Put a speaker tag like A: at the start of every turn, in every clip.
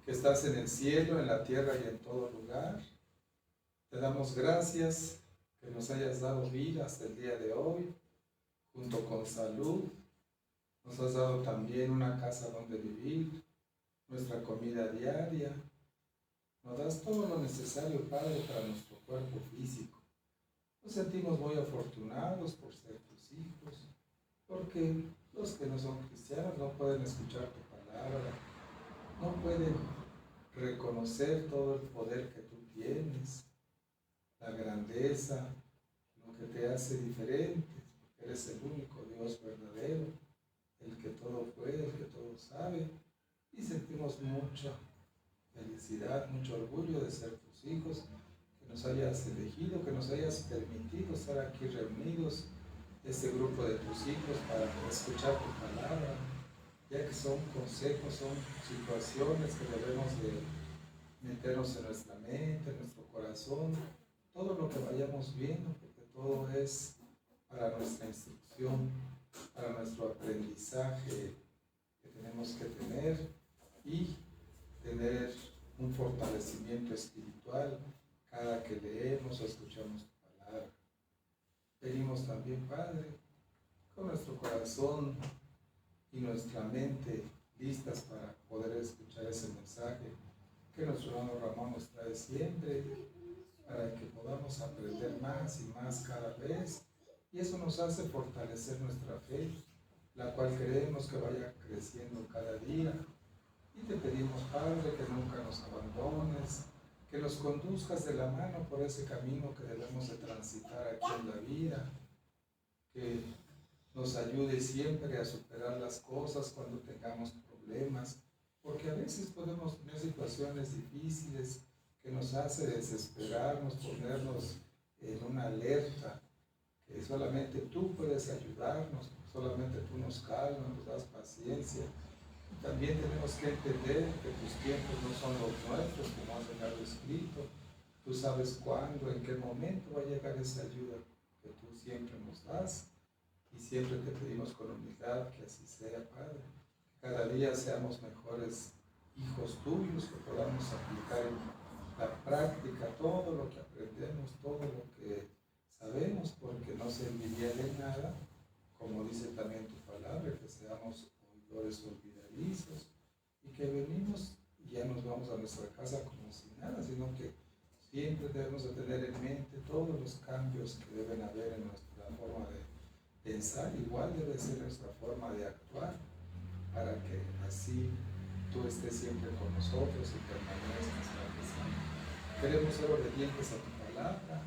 A: que estás en el cielo, en la tierra y en todo lugar. Te damos gracias que nos hayas dado vida hasta el día de hoy, junto con salud. Nos has dado también una casa donde vivir, nuestra comida diaria. Nos das todo lo necesario, Padre, para nuestro cuerpo físico. Nos sentimos muy afortunados por ser tus hijos, porque los que no son cristianos no pueden escuchar tu palabra, no pueden reconocer todo el poder que tú tienes, la grandeza, lo que te hace diferente, porque eres el único Dios verdadero, el que todo puede, el que todo sabe, y sentimos mucha felicidad, mucho orgullo de ser tus hijos, que nos hayas elegido, que nos hayas permitido estar aquí reunidos, este grupo de tus hijos, para escuchar tu palabra, ya que son consejos, son situaciones que debemos de meternos en nuestra mente, en nuestro corazón, todo lo que vayamos viendo, porque todo es para nuestra instrucción, para nuestro aprendizaje que tenemos que tener y tener un fortalecimiento espiritual cada que leemos o escuchamos tu palabra. Pedimos también, Padre, con nuestro corazón y nuestra mente listas para poder escuchar ese mensaje que nuestro hermano Ramón nos trae siempre, para que podamos aprender más y más cada vez, y eso nos hace fortalecer nuestra fe, la cual queremos que vaya creciendo cada día. Y te pedimos, Padre, que nunca nos abandones, que nos conduzcas de la mano por ese camino que debemos de transitar aquí en la vida, que nos ayude siempre a superar las cosas cuando tengamos problemas, porque a veces podemos tener situaciones difíciles que nos hace desesperarnos, ponernos en una alerta, que solamente tú puedes ayudarnos, solamente tú nos calmas, nos das paciencia. Y también tenemos que entender que tus tiempos no son los nuestros, como has dejado escrito. Tú sabes cuándo, en qué momento va a llegar esa ayuda que tú siempre nos das. Y siempre te pedimos con humildad que así sea, Padre. Que cada día seamos mejores hijos tuyos, que podamos aplicar en la práctica todo lo que aprendemos, todo lo que sabemos, porque no se envidia de nada, como dice también tu palabra, que seamos oidores olvidadizos y que venimos y ya nos vamos a nuestra casa como si nada, sino que siempre debemos de tener en mente todos los cambios que deben haber en nuestra forma de pensar. Igual debe ser nuestra forma de actuar, para que así tú estés siempre con nosotros y permanezcas. Queremos ser obedientes a tu palabra,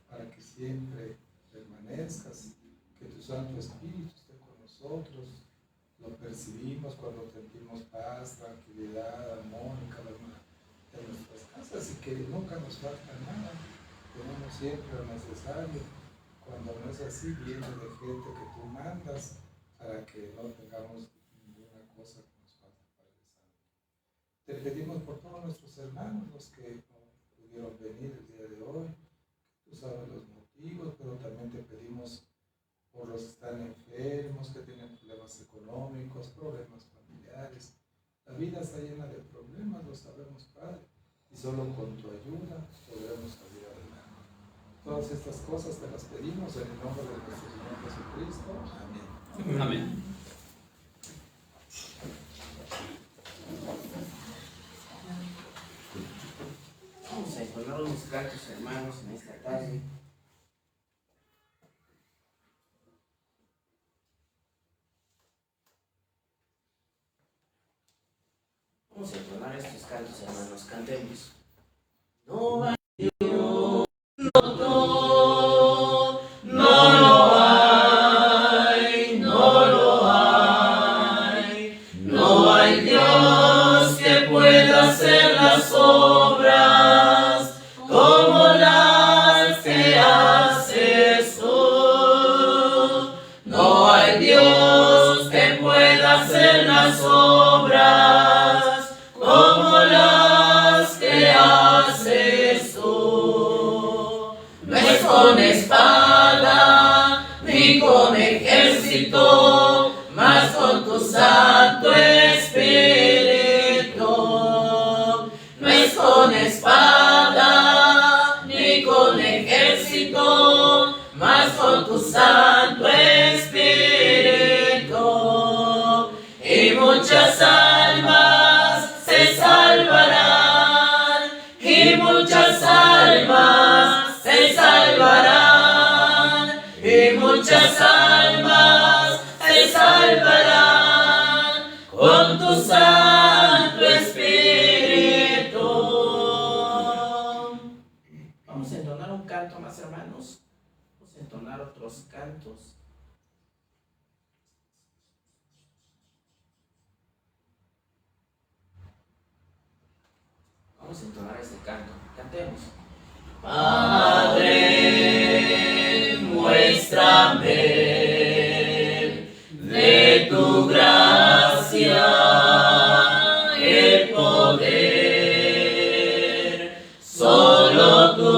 A: para que siempre permanezcas, que tu Santo Espíritu esté con nosotros. Lo percibimos cuando sentimos paz, tranquilidad, amor en cada una de nuestras casas, y que nunca nos falta nada. Tenemos siempre lo necesario. Cuando no es así, viene de gente que tú mandas, para que no tengamos ninguna cosa que nos falte, Padre Santo. Te pedimos por todos nuestros hermanos, los que no pudieron venir el día de hoy. Tú sabes los motivos, pero también te pedimos por los que están enfermos, que tienen problemas económicos, problemas familiares. La vida está llena de problemas, lo sabemos, Padre, y solo con tu ayuda podremos salir adelante. Todas estas cosas te las pedimos en el nombre de nuestro Señor Jesucristo. Amén.
B: Amén.
C: Vamos a entonar unos cantos, hermanos, en esta tarde. Vamos a entonar estos cantos, hermanos, cantemos. No hay Dios, no lo hay, no lo hay, no hay Dios que pueda hacer las obras como las que haces tú. No hay Dios que pueda hacer las obras como las que haces otros cantos. Vamos a entonar este canto. Cantemos. Padre, muéstrame de tu gracia el poder. Solo tú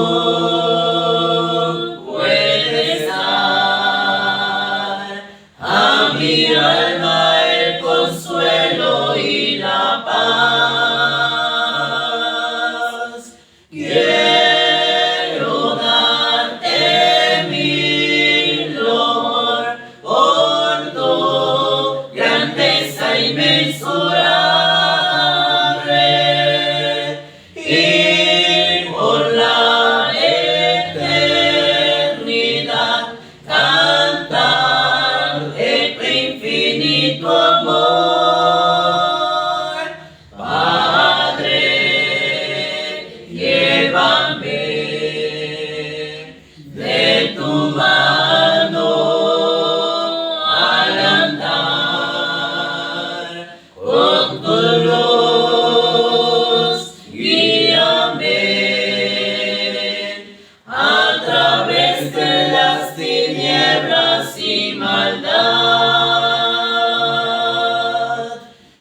C: puedes dar a mi alma el consuelo y la paz. Quiero darte mi loor por tu grandeza inmensurable y por la eternidad cantar de tu infinito amor. Padre, llévame de tu mano al andar con tu luz, guíame a través de las tinieblas y maldad.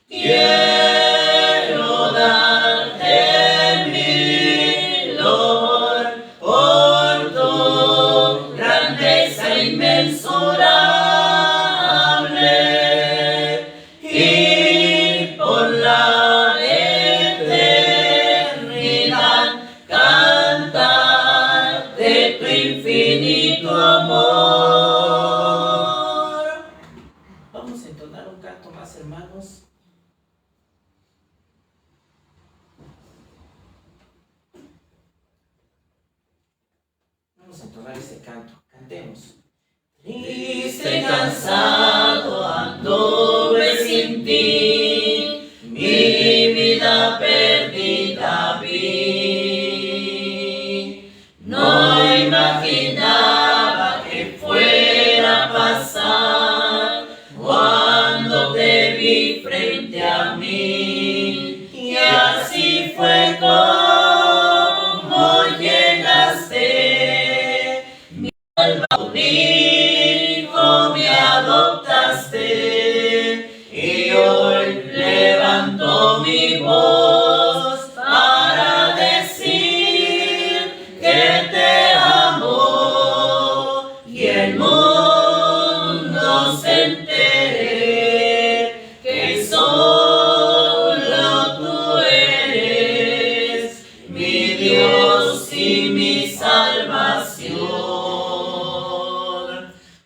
C: Quiero darte mi loor por tu grandeza inmensurable y por la eternidad cantar de tu infinito amor. Vamos a entonar un canto más, hermanos. Vamos a entonar este canto. Cantemos. Triste, cansado, anduve sin ti, mi vida perdida vi. No imaginaba que fuera a pasar cuando te vi frente a mí, y así fue como llegaste, mi alma único me adoptaste, y hoy levanto mi voz para decir que te amo, y el mundo se entere que solo tú eres mi Dios y mi salvación.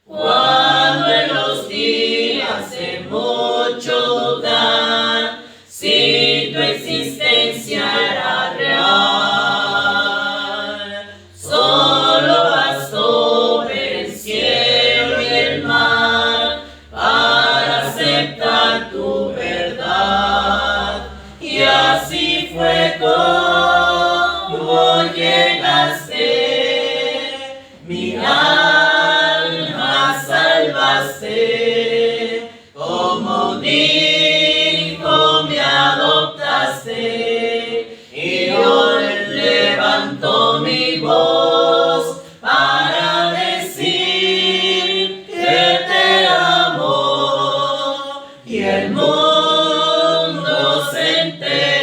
C: Cuando en los días de mucho dudar si tu existencia era real, solo bastó ver el cielo y el mar para aceptar tu verdad, y así fue como llegaste, mi alma salvaste, como un hijo me adoptaste, y hoy levanto mi voz para decir que te amo, y el mundo se entere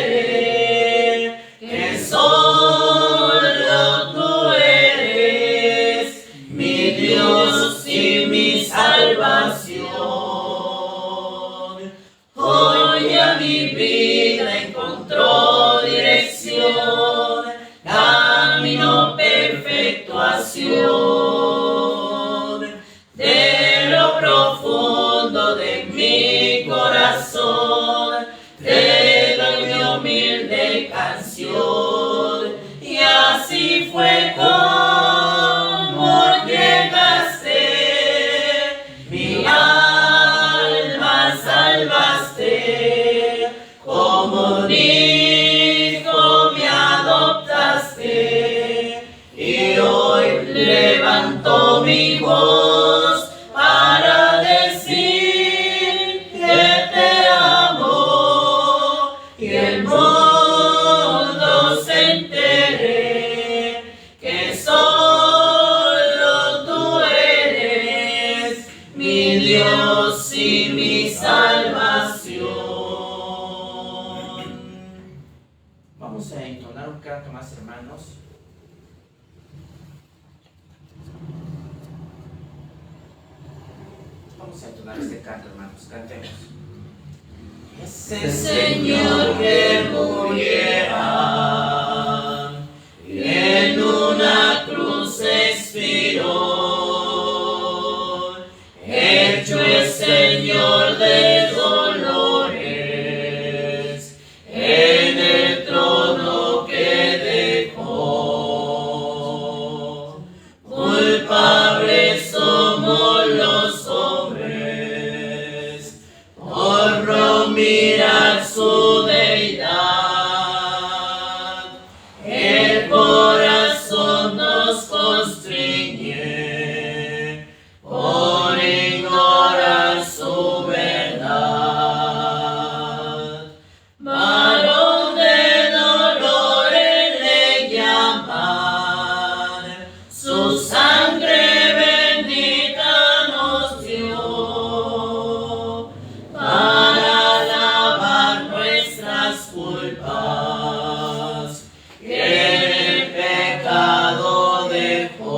C: Vamos a entonar un canto más, hermanos. Vamos a entonar este canto, hermanos. Cantemos. Ese Señor que muriera y en una cruz expiró, hecho es Señor de dolores, en el trono que dejó. Culpables somos los hombres por no mirar su deidad. El corazón nos constriñe por ignorar su verdad. Varón de dolores le llaman, su sangre bendita nos dio para lavar nuestras culpas que el pecado dejó.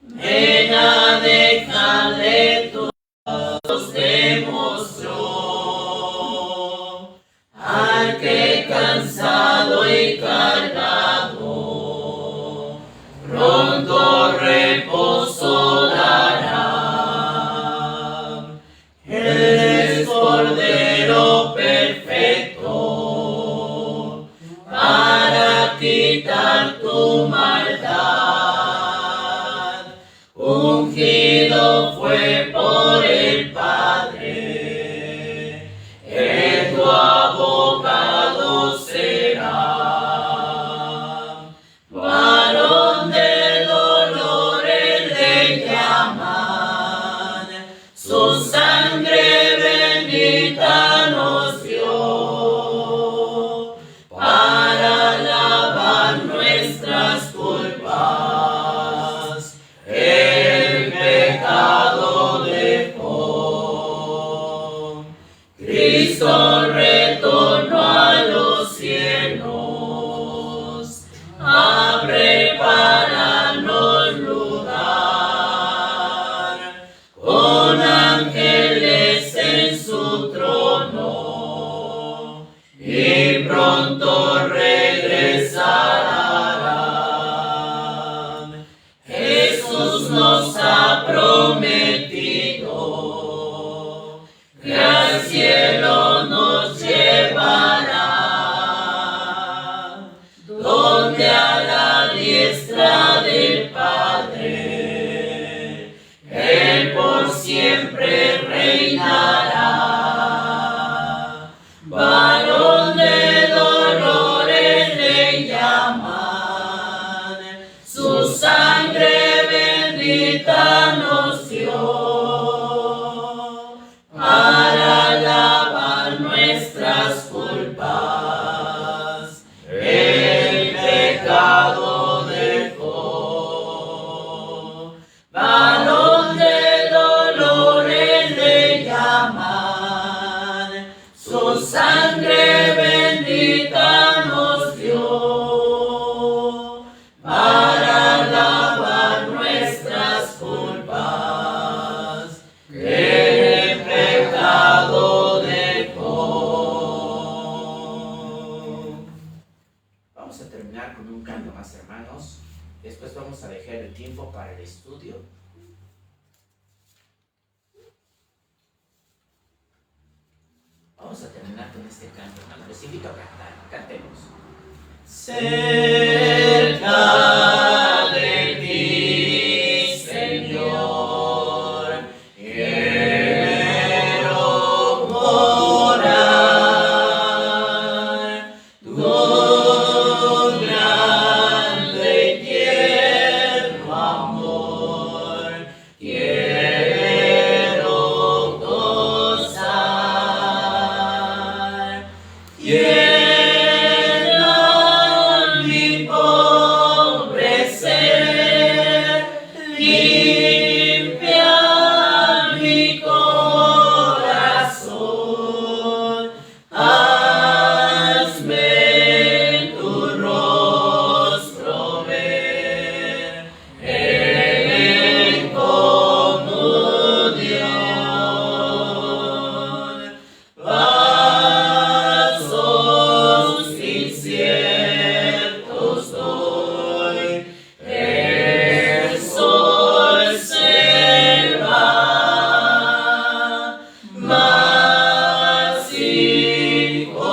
C: Ven a dejarle tu nos demostró al que cansado y cargado pronto reposo dará. Él es Cordero perfecto para quitar tu maldad. Ungido fue por el Padre, en tu abogado será. Varón de dolores le llaman, su sangre bendita nos dio para lavar nuestras culpas. El pecado dejó. Cristo retornó a los cielos a prepararnos lugar, con ángeles en su trono, y pronto regresará. Jesús nos ha prometido que al cielo nos llevará, donde a la diestra del Padre Él por siempre reinará. Varón de dolores le llaman, su sangre bendita nos dio para lavar nuestras culpas. El pecado dejó. Varón de dolores le llaman, su sangre bendita nos dio para lavar nuestras culpas. El pecado dejó. Vamos a terminar con un canto más, hermanos. Después vamos a dejar el tiempo para el estudio. Vamos a terminar con este canto, hermanos. Les invito a cantar. Cantemos. Cerca de ti, Señor, quiero morar. Tu grande y tierno amor quiero gozar. Llena mi pobre ser, limpia mi corazón, haz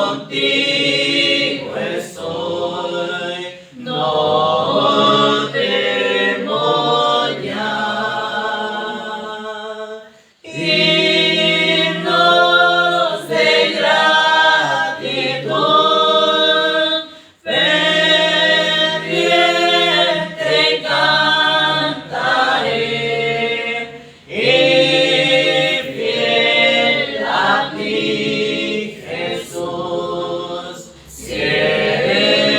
C: contigo estoy, no temo ya. Himnos de gratitud, ferviente cantaré, y fiel a ti, Jesús, siempre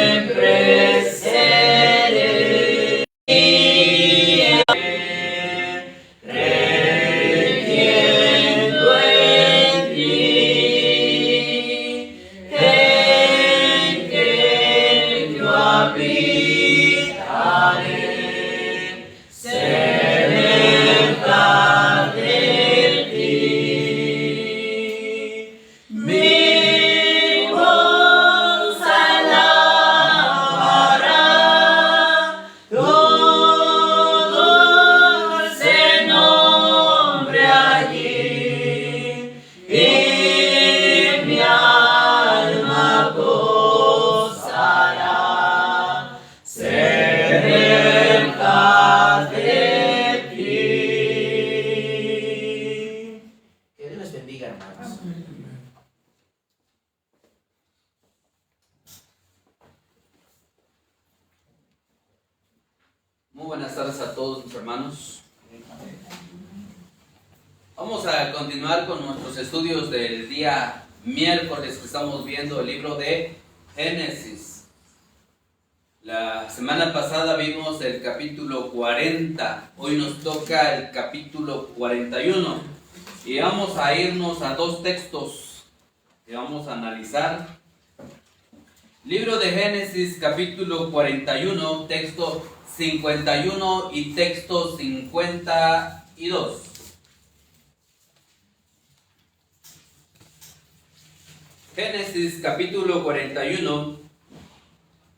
C: seré. Creyendo en ti, en que yo habitaré cerca de ti. Mi voz alabará tu dulce nombre allí, y mi alma gozará cerca de ti. Que Dios les bendiga, hermanos.
B: Muy buenas tardes a todos mis hermanos. Vamos a continuar con nuestros estudios del día miércoles, que estamos viendo el libro de Génesis. La semana pasada vimos el capítulo 40, hoy nos toca el capítulo 41 y vamos a irnos a dos textos que vamos a analizar. Libro de Génesis, capítulo 41, texto 51 y texto 52. Génesis, capítulo 41,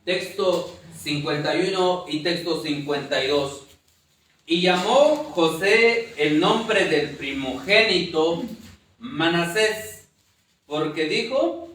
B: texto 51 y texto 52. Y llamó José el nombre del primogénito Manasés, porque dijo: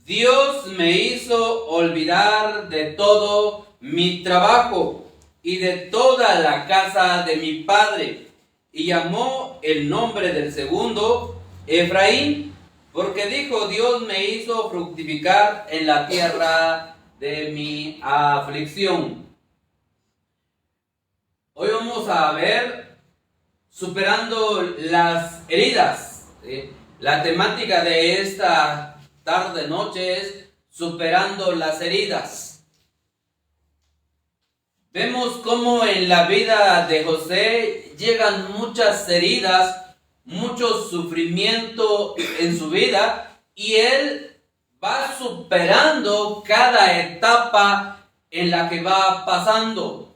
B: Dios me hizo olvidar de todo mi trabajo y de toda la casa de mi padre. Y llamó el nombre del segundo Efraín, porque dijo: Dios me hizo fructificar en la tierra de mi aflicción. Hoy vamos a ver superando las heridas. ¿Sí? La temática de esta tarde noche es superando las heridas. Vemos cómo en la vida de José llegan muchas heridas, mucho sufrimiento en su vida, y él va superando cada etapa en la que va pasando.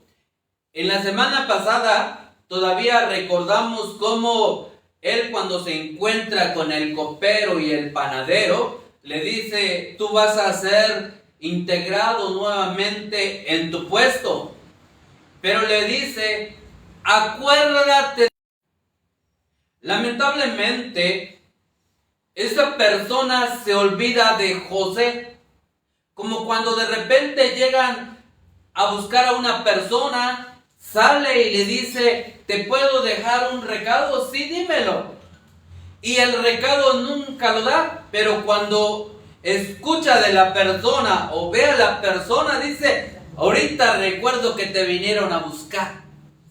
B: En la semana pasada todavía recordamos cómo él, cuando se encuentra con el copero y el panadero, le dice: tú vas a ser integrado nuevamente en tu puesto. Pero le dice: acuérdate. Lamentablemente, esta persona se olvida de José. Como cuando de repente llegan a buscar a una persona, sale y le dice: ¿te puedo dejar un recado? Sí, dímelo. Y el recado nunca lo da, pero cuando escucha de la persona o ve a la persona, dice: ahorita recuerdo que te vinieron a buscar.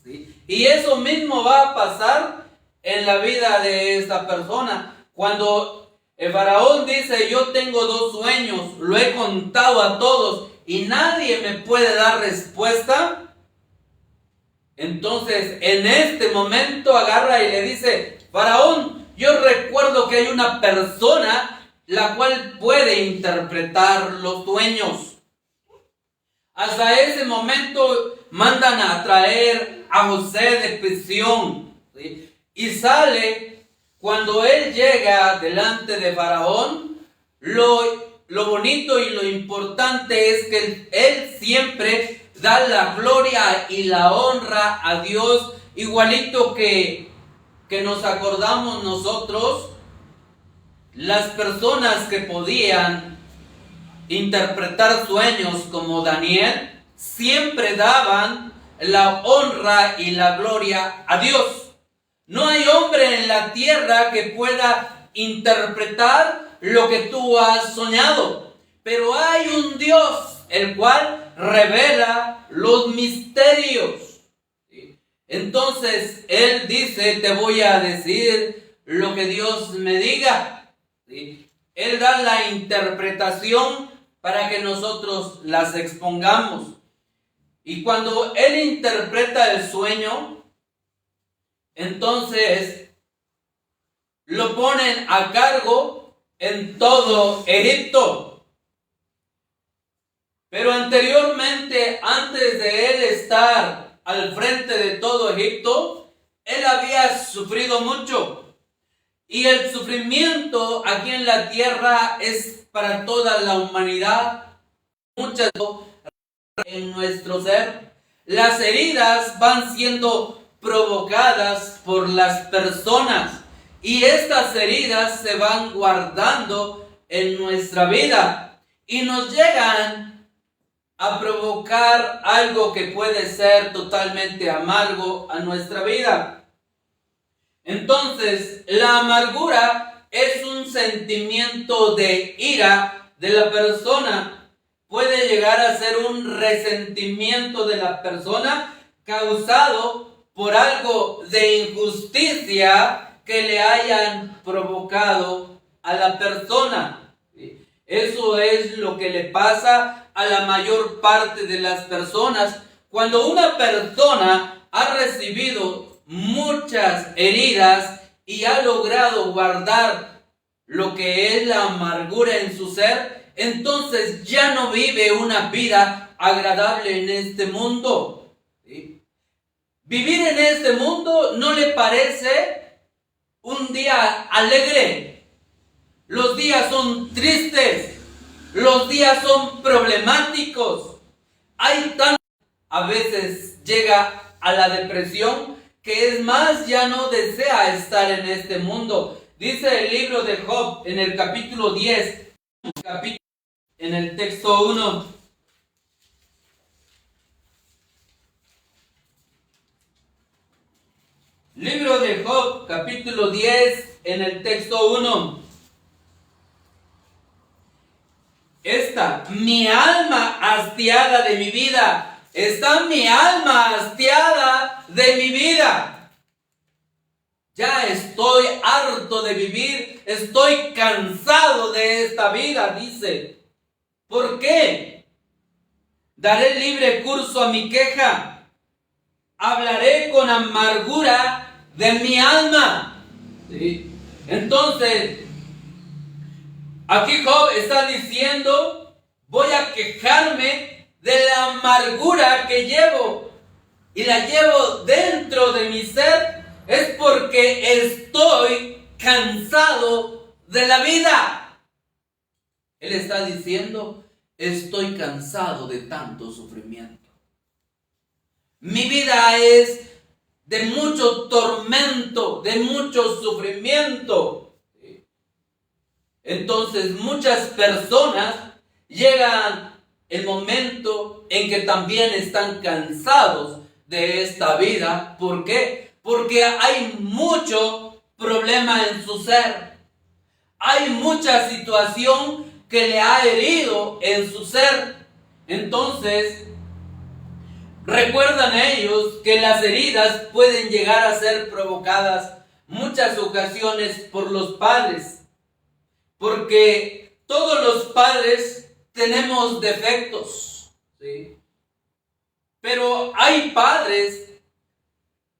B: ¿Sí? Y eso mismo va a pasar en la vida de esta persona. Cuando el faraón dice: yo tengo 2 sueños, lo he contado a todos y nadie me puede dar respuesta, entonces en este momento agarra y le dice: faraón, yo recuerdo que hay una persona la cual puede interpretar los sueños. Hasta ese momento mandan a traer a José de prisión, ¿sí? Y sale. Cuando él llega delante de Faraón, lo bonito y lo importante es que él siempre da la gloria y la honra a Dios, igualito que nos acordamos nosotros las personas que podían interpretar sueños como Daniel siempre daban la honra y la gloria a Dios. No hay hombre en la tierra que pueda interpretar lo que tú has soñado, pero hay un Dios el cual revela los misterios. Entonces Él dice: te voy a decir lo que Dios me diga. Él da la interpretación para que nosotros las expongamos. Y cuando Él interpreta el sueño, entonces lo ponen a cargo en todo Egipto. Pero anteriormente, antes de Él estar al frente de todo Egipto, Él había sufrido mucho. Y el sufrimiento aquí en la tierra es para toda la humanidad. Muchas en nuestro ser. Las heridas van siendo provocadas por las personas. Y estas heridas se van guardando en nuestra vida. Y nos llegan a provocar algo que puede ser totalmente amargo a nuestra vida. Entonces, la amargura es un sentimiento de ira de la persona. Puede llegar a ser un resentimiento de la persona causado por algo de injusticia que le hayan provocado a la persona. Eso es lo que le pasa a la mayor parte de las personas. Cuando una persona ha recibido muchas heridas y ha logrado guardar lo que es la amargura en su ser, entonces ya no vive una vida agradable en este mundo. ¿Sí? Vivir en este mundo no le parece un día alegre. Los días son tristes, los días son problemáticos. A veces llega a la depresión, que es más, ya no desea estar en este mundo. Dice el libro de Job en el capítulo 10, en el texto 1. Libro de Job, capítulo 10, en el texto 1. Mi alma hastiada de mi vida. Está mi alma hastiada de mi vida. Ya estoy harto de vivir. Estoy cansado de esta vida, dice. ¿Por qué? Daré libre curso a mi queja. Hablaré con amargura de mi alma. ¿Sí? Entonces, aquí Job está diciendo: voy a quejarme de la amargura que llevo, y la llevo dentro de mi ser, es porque estoy cansado de la vida. Él está diciendo: estoy cansado de tanto sufrimiento. Mi vida es de mucho tormento, de mucho sufrimiento. Entonces muchas personas llegan el momento en que también están cansados de esta vida. ¿Por qué? Porque hay mucho problema en su ser. Hay mucha situación que le ha herido en su ser. Entonces, recuerdan ellos que las heridas pueden llegar a ser provocadas muchas ocasiones por los padres. Porque todos los padres tenemos defectos, ¿sí? Pero hay padres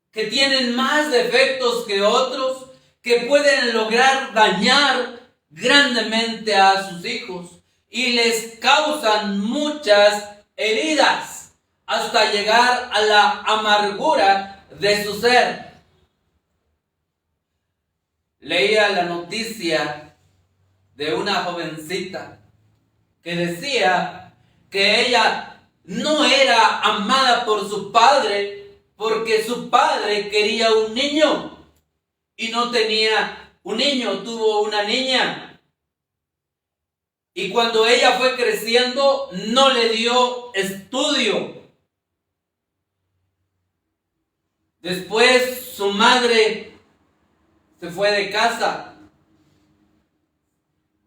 B: que tienen más defectos que otros, que pueden lograr dañar grandemente a sus hijos y les causan muchas heridas hasta llegar a la amargura de su ser. Leía la noticia de una jovencita que decía que ella no era amada por su padre porque su padre quería un niño y no tenía un niño, tuvo una niña. Y cuando ella fue creciendo, no le dio estudio. Después su madre se fue de casa.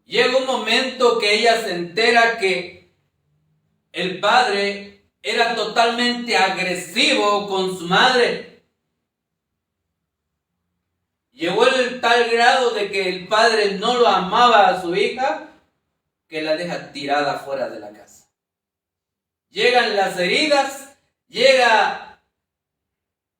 B: Llega un momento que ella se entera que el padre era totalmente agresivo con su madre. Llegó el tal grado de que el padre no lo amaba a su hija, que la deja tirada fuera de la casa. Llegan las heridas, llega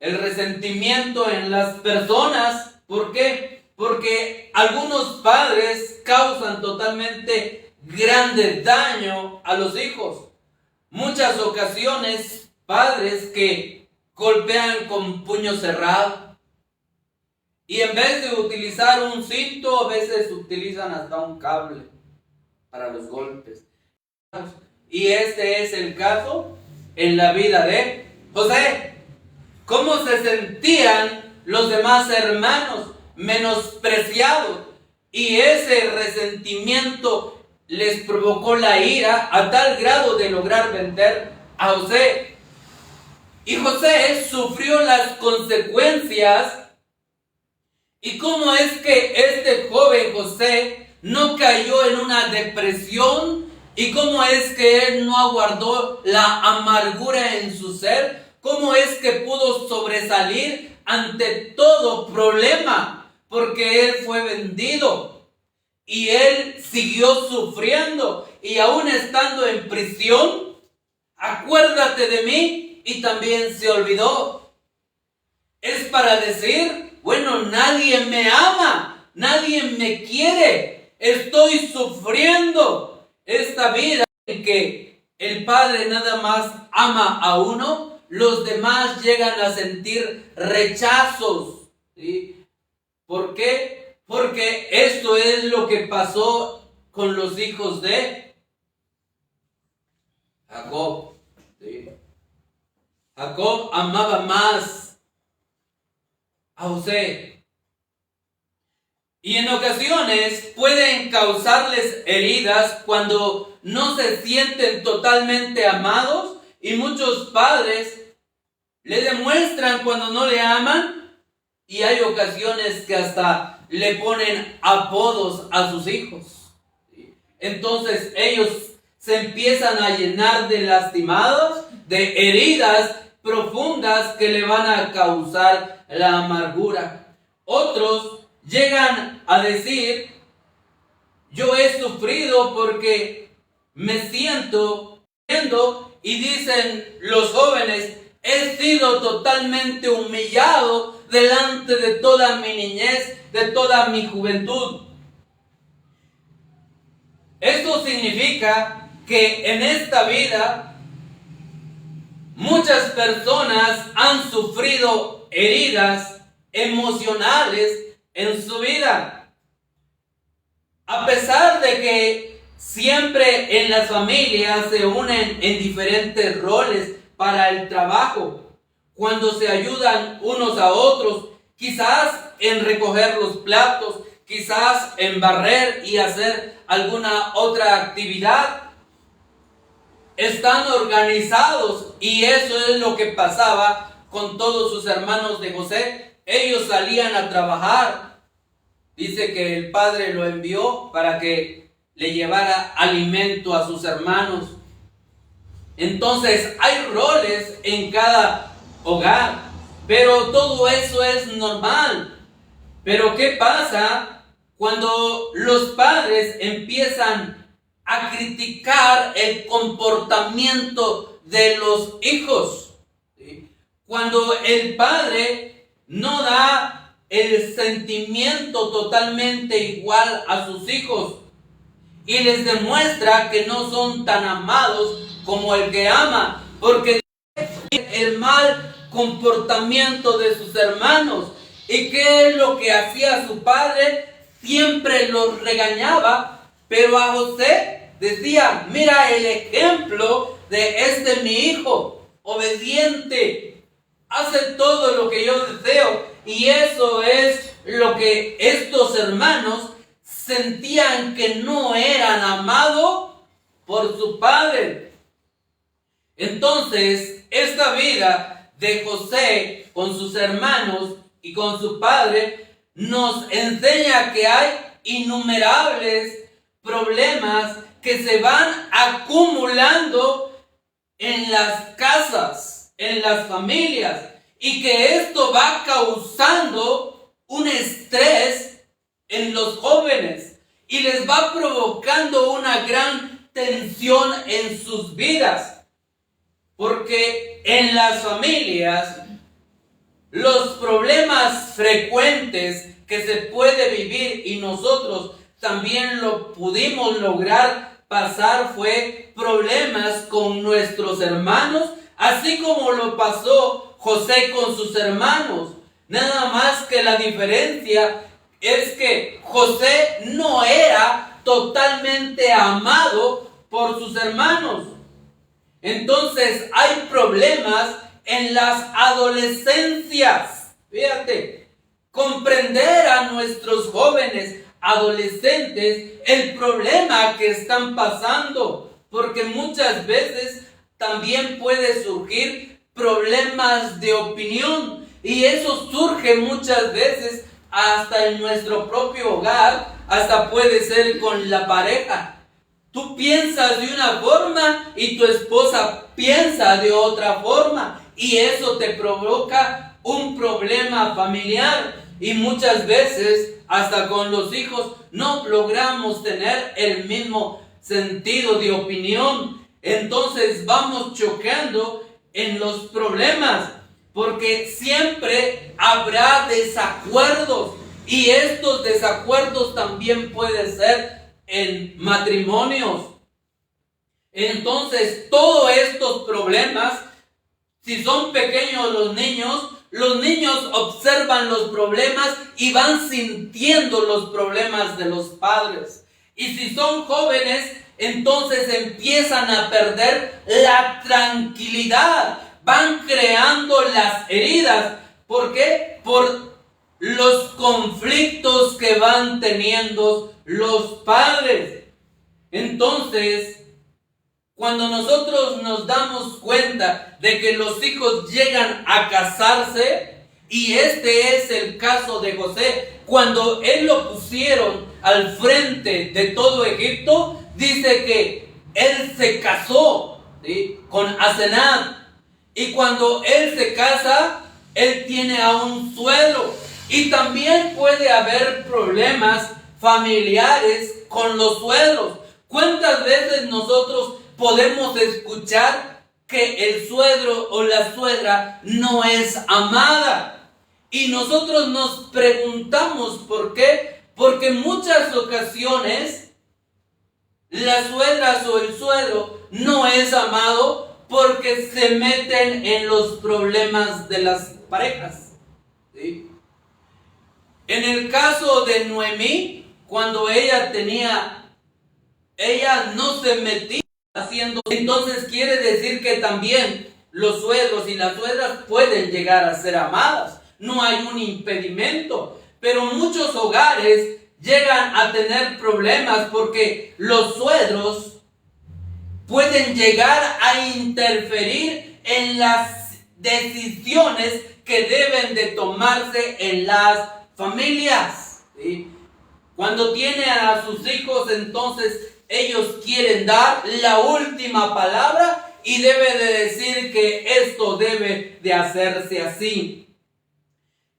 B: el resentimiento en las personas. ¿Por qué? Porque algunos padres causan totalmente grande daño a los hijos. Muchas ocasiones, padres que golpean con puño cerrado. Y en vez de utilizar un cinto, a veces utilizan hasta un cable para los golpes. Y este es el caso en la vida de José. ¿Cómo se sentían los demás hermanos? Menospreciados. Y ese resentimiento les provocó la ira a tal grado de lograr vender a José. Y José sufrió las consecuencias. ¿Y cómo es que este joven José no cayó en una depresión? ¿Y cómo es que él no aguardó la amargura en su ser? ¿Cómo es que pudo sobresalir ante todo problema? Porque él fue vendido y él siguió sufriendo, y aún estando en prisión, acuérdate de mí, y también se olvidó. Es para decir, bueno, nadie me ama, nadie me quiere, estoy sufriendo esta vida en que el Padre nada más ama a uno, los demás llegan a sentir rechazos, ¿sí? ¿Por qué? Porque esto es lo que pasó con los hijos de Jacob, ¿sí? Jacob amaba más a José. Y en ocasiones pueden causarles heridas cuando no se sienten totalmente amados, y muchos padres le demuestran cuando no le aman, y hay ocasiones que hasta le ponen apodos a sus hijos. Entonces ellos se empiezan a llenar de lastimados, de heridas profundas que le van a causar la amargura. Otros llegan a decir, yo he sufrido porque me siento, y dicen los jóvenes, he sido totalmente humillado delante de toda mi niñez, de toda mi juventud. Esto significa que en esta vida muchas personas han sufrido heridas emocionales en su vida. A pesar de que siempre en las familias se unen en diferentes roles para el trabajo, cuando se ayudan unos a otros, quizás en recoger los platos, quizás en barrer y hacer alguna otra actividad, están organizados, y eso es lo que pasaba con todos sus hermanos de José. Ellos salían a trabajar. Dice que el padre lo envió para que le llevara alimento a sus hermanos. Entonces hay roles en cada hogar, pero todo eso es normal. Pero ¿qué pasa cuando los padres empiezan a criticar el comportamiento de los hijos? ¿Sí? Cuando el padre no da el sentimiento totalmente igual a sus hijos y les demuestra que no son tan amados como el que ama, porque el mal comportamiento de sus hermanos. ¿Y qué es lo que hacía su padre? Siempre los regañaba, pero a José decía, mira el ejemplo de mi hijo, obediente, hace todo lo que yo deseo, y eso es lo que estos hermanos sentían que no eran amados por su padre. Entonces, esta vida de José con sus hermanos y con su padre nos enseña que hay innumerables problemas que se van acumulando en las casas, en las familias, y que esto va causando un estrés en los jóvenes y les va provocando una gran tensión en sus vidas, porque en las familias los problemas frecuentes que se puede vivir, y nosotros también lo pudimos lograr pasar, fue problemas con nuestros hermanos, así como lo pasó José con sus hermanos. Nada más que la diferencia es que José no era totalmente amado por sus hermanos. Entonces hay problemas en las adolescencias. Fíjate, comprender a nuestros jóvenes adolescentes el problema que están pasando, porque muchas veces también puede surgir problemas de opinión, y eso surge muchas veces hasta en nuestro propio hogar, hasta puede ser con la pareja. Tú piensas de una forma y tu esposa piensa de otra forma, y eso te provoca un problema familiar, y muchas veces hasta con los hijos no logramos tener el mismo sentido de opinión. Entonces vamos chocando en los problemas, porque siempre habrá desacuerdos, y estos desacuerdos también pueden ser en matrimonios. Entonces todos estos problemas, si son pequeños los niños observan los problemas y van sintiendo los problemas de los padres. Y si son jóvenes, entonces empiezan a perder la tranquilidad, van creando las heridas. ¿Por qué? Por los conflictos que van teniendo los padres. Entonces, cuando nosotros nos damos cuenta de que los hijos llegan a casarse, y este es el caso de José, cuando él lo pusieron al frente de todo Egipto, dice que él se casó, ¿sí?, con Asenat, y cuando él se casa, él tiene a un suegro, y también puede haber problemas familiares con los suegros. ¿Cuántas veces nosotros podemos escuchar que el suegro o la suegra no es amada? Y nosotros nos preguntamos por qué. Porque en muchas ocasiones las suegras o el suegro no es amado porque se meten en los problemas de las parejas, ¿sí? En el caso de Noemí, cuando ella no se metía haciendo, entonces quiere decir que también los suegros y las suegras pueden llegar a ser amadas. No hay un impedimento, pero muchos hogares llegan a tener problemas porque los suegros pueden llegar a interferir en las decisiones que deben de tomarse en las familias, ¿sí? Cuando tienen a sus hijos, entonces ellos quieren dar la última palabra y debe de decir que esto debe de hacerse así.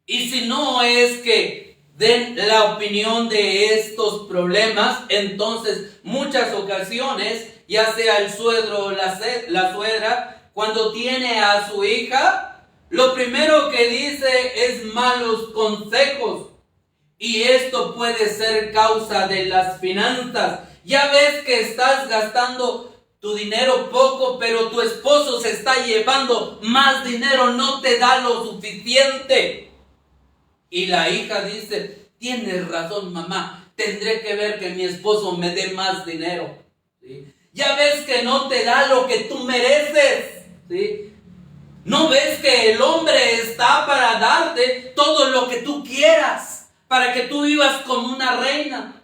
B: Y si no es que den la opinión de estos problemas, entonces muchas ocasiones, ya sea el suegro o la suegra, cuando tiene a su hija, lo primero que dice es malos consejos. Y esto puede ser causa de las finanzas. Ya ves que estás gastando tu dinero poco, pero tu esposo se está llevando más dinero, no te da lo suficiente. Y la hija dice, tienes razón, mamá, tendré que ver que mi esposo me dé más dinero, ¿sí? Ya ves que no te da lo que tú mereces, ¿sí? No ves que el hombre está para darte todo lo que tú quieras. para que tú vivas como una reina.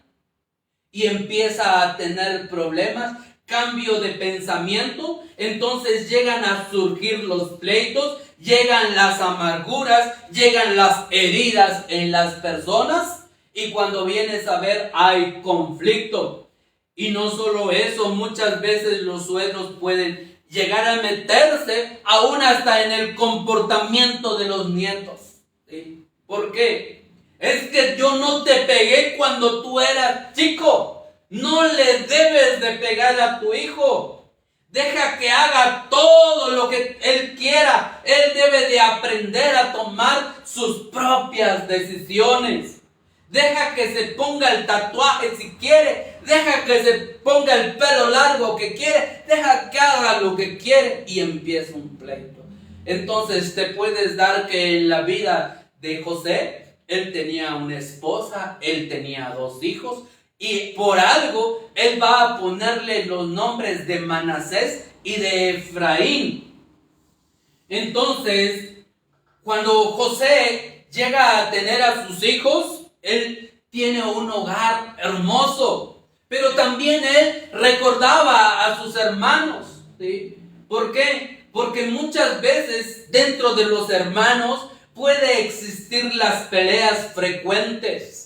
B: Y empieza a tener problemas, cambio de pensamiento, entonces llegan a surgir los pleitos, llegan las amarguras, llegan las heridas en las personas, y cuando vienes a ver hay conflicto. Y no solo eso, muchas veces los suegros pueden llegar a meterse aún hasta en el comportamiento de los nietos. ¿Sí? ¿Por qué? Es que yo no te pegué cuando tú eras chico. No le debes de pegar a tu hijo. Deja que haga todo lo que él quiera. Él debe de aprender a tomar sus propias decisiones. Deja que se ponga el tatuaje si quiere. Deja que se ponga el pelo largo que quiere. Deja que haga lo que quiere. Y empieza un pleito. Entonces te puedes dar que en la vida de José, él tenía una esposa, él tenía 2 hijos. Y por algo, él va a ponerle los nombres de Manasés y de Efraín. Entonces, cuando José llega a tener a sus hijos, él tiene un hogar hermoso. Pero también él recordaba a sus hermanos. ¿Sí? ¿Por qué? Porque muchas veces dentro de los hermanos puede existir las peleas frecuentes.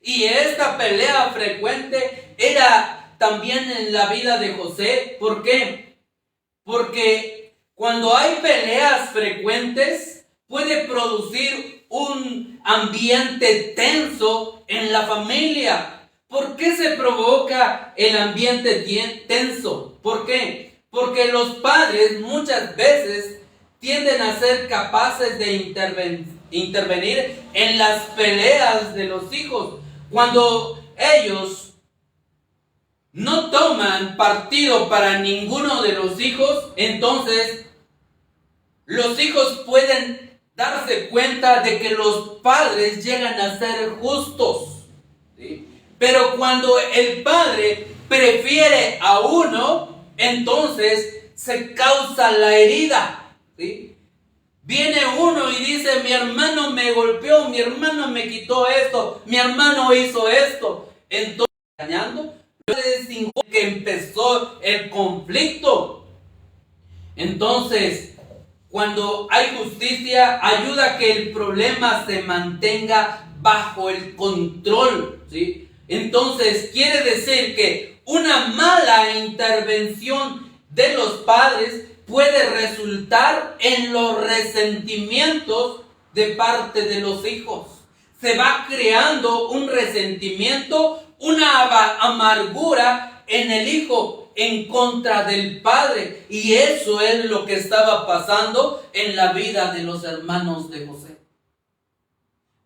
B: Y esta pelea frecuente era también en la vida de José. ¿Por qué? Porque cuando hay peleas frecuentes puede producir un ambiente tenso en la familia. ¿Por qué se provoca el ambiente tenso? ¿Por qué? Porque los padres muchas veces tienden a ser capaces de intervenir en las peleas de los hijos. Cuando ellos no toman partido para ninguno de los hijos, entonces los hijos pueden darse cuenta de que los padres llegan a ser justos. ¿Sí? Pero cuando el padre prefiere a uno, entonces se causa la herida. ¿Sí? Viene uno y dice, mi hermano me golpeó, mi hermano me quitó esto, mi hermano hizo esto. Entonces, engañando, que empezó el conflicto. Entonces, cuando hay justicia, ayuda a que el problema se mantenga bajo el control. ¿Sí? Entonces, quiere decir que una mala intervención de los padres puede resultar en los resentimientos de parte de los hijos. Se va creando un resentimiento, una amargura en el hijo en contra del padre. Y eso es lo que estaba pasando en la vida de los hermanos de José.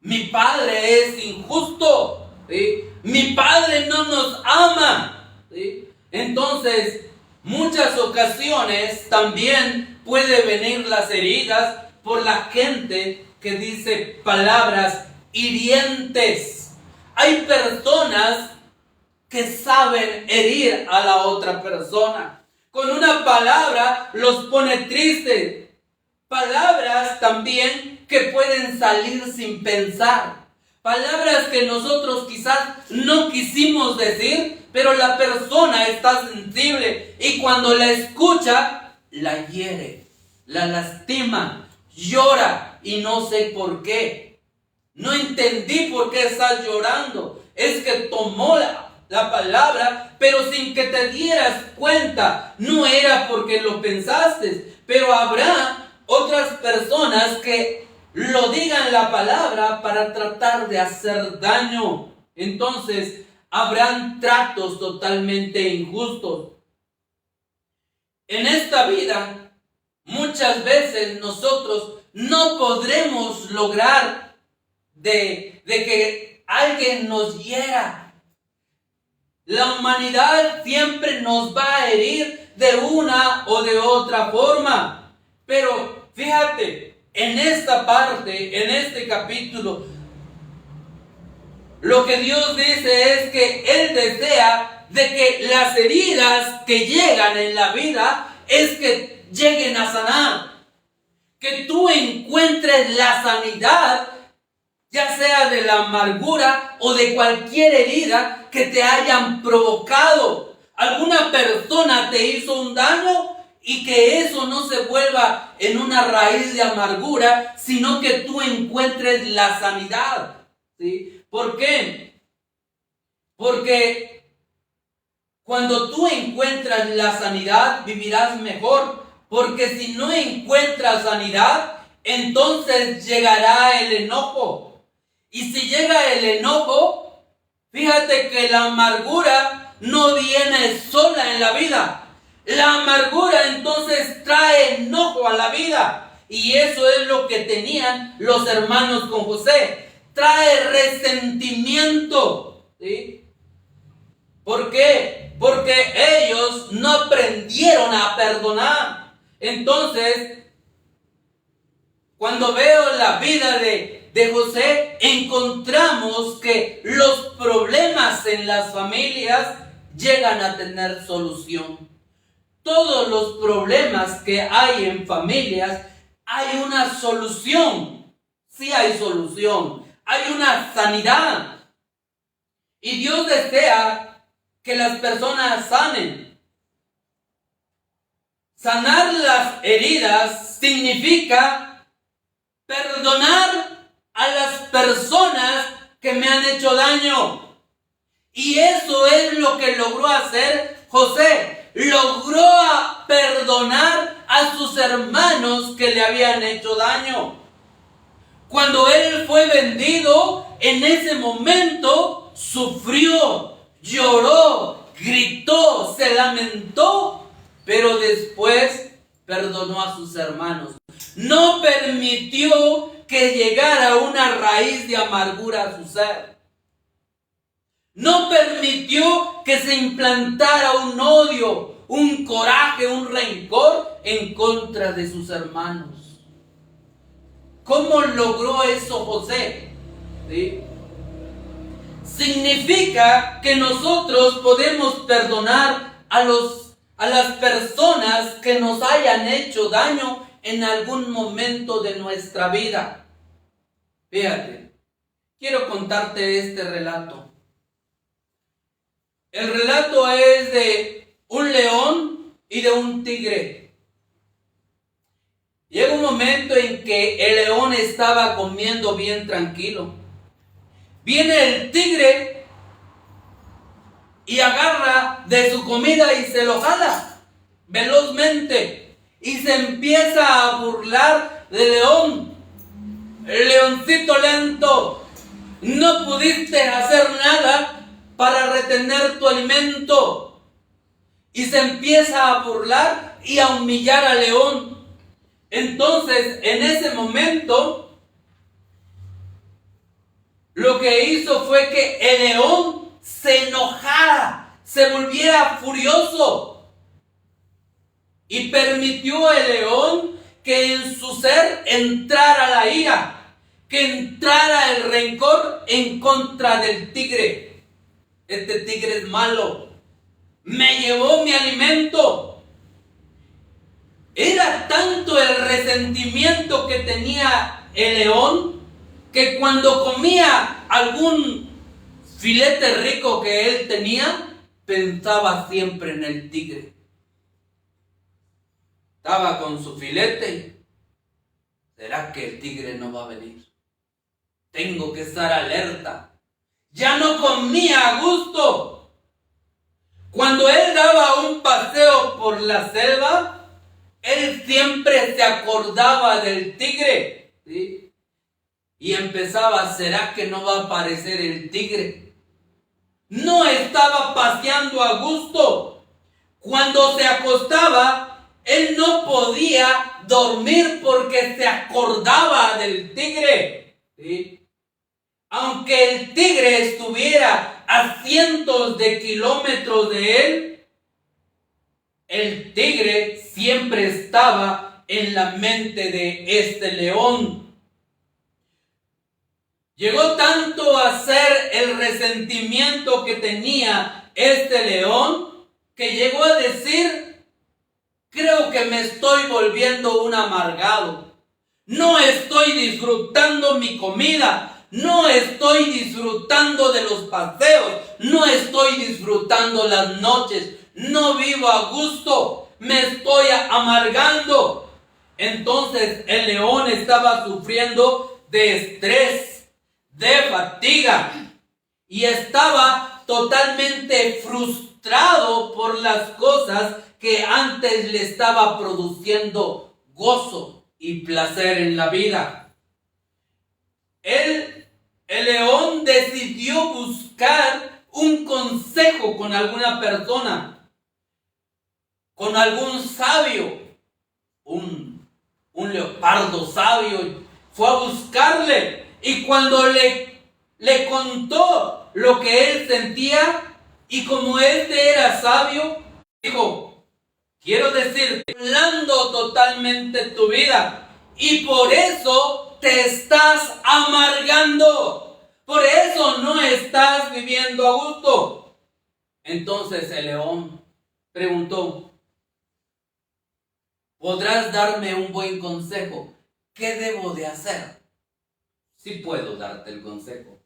B: Mi padre es injusto. ¿Sí? Mi padre no nos ama. ¿Sí? Entonces, muchas ocasiones también puede venir las heridas por la gente que dice palabras hirientes. Hay personas que saben herir a la otra persona. Con una palabra los pone tristes. Palabras también que pueden salir sin pensar. Palabras que nosotros quizás no quisimos decir, pero la persona está sensible y cuando la escucha, la hiere, la lastima, llora y no sé por qué. No entendí por qué estás llorando. Es que tomó la palabra, pero sin que te dieras cuenta. No era porque lo pensaste, pero habrá otras personas que lo digan la palabra para tratar de hacer daño. Entonces, habrán tratos totalmente injustos. En esta vida, muchas veces nosotros no podremos lograr de que alguien nos hiera. La humanidad siempre nos va a herir de una o de otra forma. Pero fíjate, en esta parte, en este capítulo, lo que Dios dice es que Él desea de que las heridas que llegan en la vida es que lleguen a sanar. Que tú encuentres la sanidad ya sea de la amargura o de cualquier herida que te hayan provocado. Alguna persona te hizo un daño y que eso no se vuelva en una raíz de amargura, sino que tú encuentres la sanidad. ¿Sí? ¿Por qué? Porque cuando tú encuentras la sanidad, vivirás mejor. Porque si no encuentras sanidad, entonces llegará el enojo. Y si llega el enojo, fíjate que la amargura no viene sola en la vida. La amargura entonces trae enojo a la vida. Y eso es lo que tenían los hermanos con José. Trae resentimiento. ¿Sí? ¿Por qué? Porque ellos no aprendieron a perdonar. Entonces, cuando veo la vida de José, encontramos que los problemas en las familias llegan a tener solución. Todos los problemas que hay en familias, hay una solución. Sí hay solución. Hay una sanidad. Y Dios desea que las personas sanen. Sanar las heridas significa perdonar a las personas que me han hecho daño. Y eso es lo que logró hacer José. Logró perdonar a sus hermanos que le habían hecho daño. Cuando él fue vendido, en ese momento sufrió, lloró, gritó, se lamentó, pero después perdonó a sus hermanos. No permitió que llegara una raíz de amargura a su ser. No permitió que se implantara un odio, un coraje, un rencor en contra de sus hermanos. ¿Cómo logró eso José? ¿Sí? Significa que nosotros podemos perdonar a las personas que nos hayan hecho daño en algún momento de nuestra vida. Fíjate, quiero contarte este relato. El relato es de un león y de un tigre. Llega un momento en que el león estaba comiendo bien tranquilo. Viene el tigre y agarra de su comida y se lo jala velozmente. Y se empieza a burlar del león. El leoncito lento, no pudiste hacer nada para retener tu alimento. Y se empieza a burlar y a humillar al león. Entonces, en ese momento, lo que hizo fue que el león se enojara, se volviera furioso. Y permitió el león que en su ser entrara la ira, que entrara el rencor en contra del tigre. Este tigre es malo, me llevó mi alimento. Era tanto el resentimiento que tenía el león, que cuando comía algún filete rico que él tenía, pensaba siempre en el tigre. Estaba con su filete. ¿Será que el tigre no va a venir? Tengo que estar alerta. Ya no comía a gusto. Cuando él daba un paseo por la selva, él siempre se acordaba del tigre, ¿sí? Y empezaba, ¿será que no va a aparecer el tigre? No estaba paseando a gusto. Cuando se acostaba, él no podía dormir porque se acordaba del tigre, ¿sí? Aunque el tigre estuviera a cientos de kilómetros de él, el tigre siempre estaba en la mente de este león. Llegó tanto a ser el resentimiento que tenía este león, que llegó a decir: creo que me estoy volviendo un amargado. No estoy disfrutando mi comida. no estoy disfrutando de los paseos, no estoy disfrutando las noches, no vivo a gusto, me estoy amargando. Entonces el león estaba sufriendo de estrés, de fatiga, y estaba totalmente frustrado por las cosas que antes le estaba produciendo gozo y placer en la vida. El león decidió buscar un consejo con alguna persona, con algún sabio, un leopardo sabio. Fue a buscarle, y cuando le contó lo que él sentía, y como este era sabio, dijo: quiero decirte, hablando totalmente tu vida, y por eso te estás amargando, por eso no estás viviendo a gusto. Entonces el león preguntó: ¿podrás darme un buen consejo? ¿Qué debo de hacer? Sí puedo darte el consejo.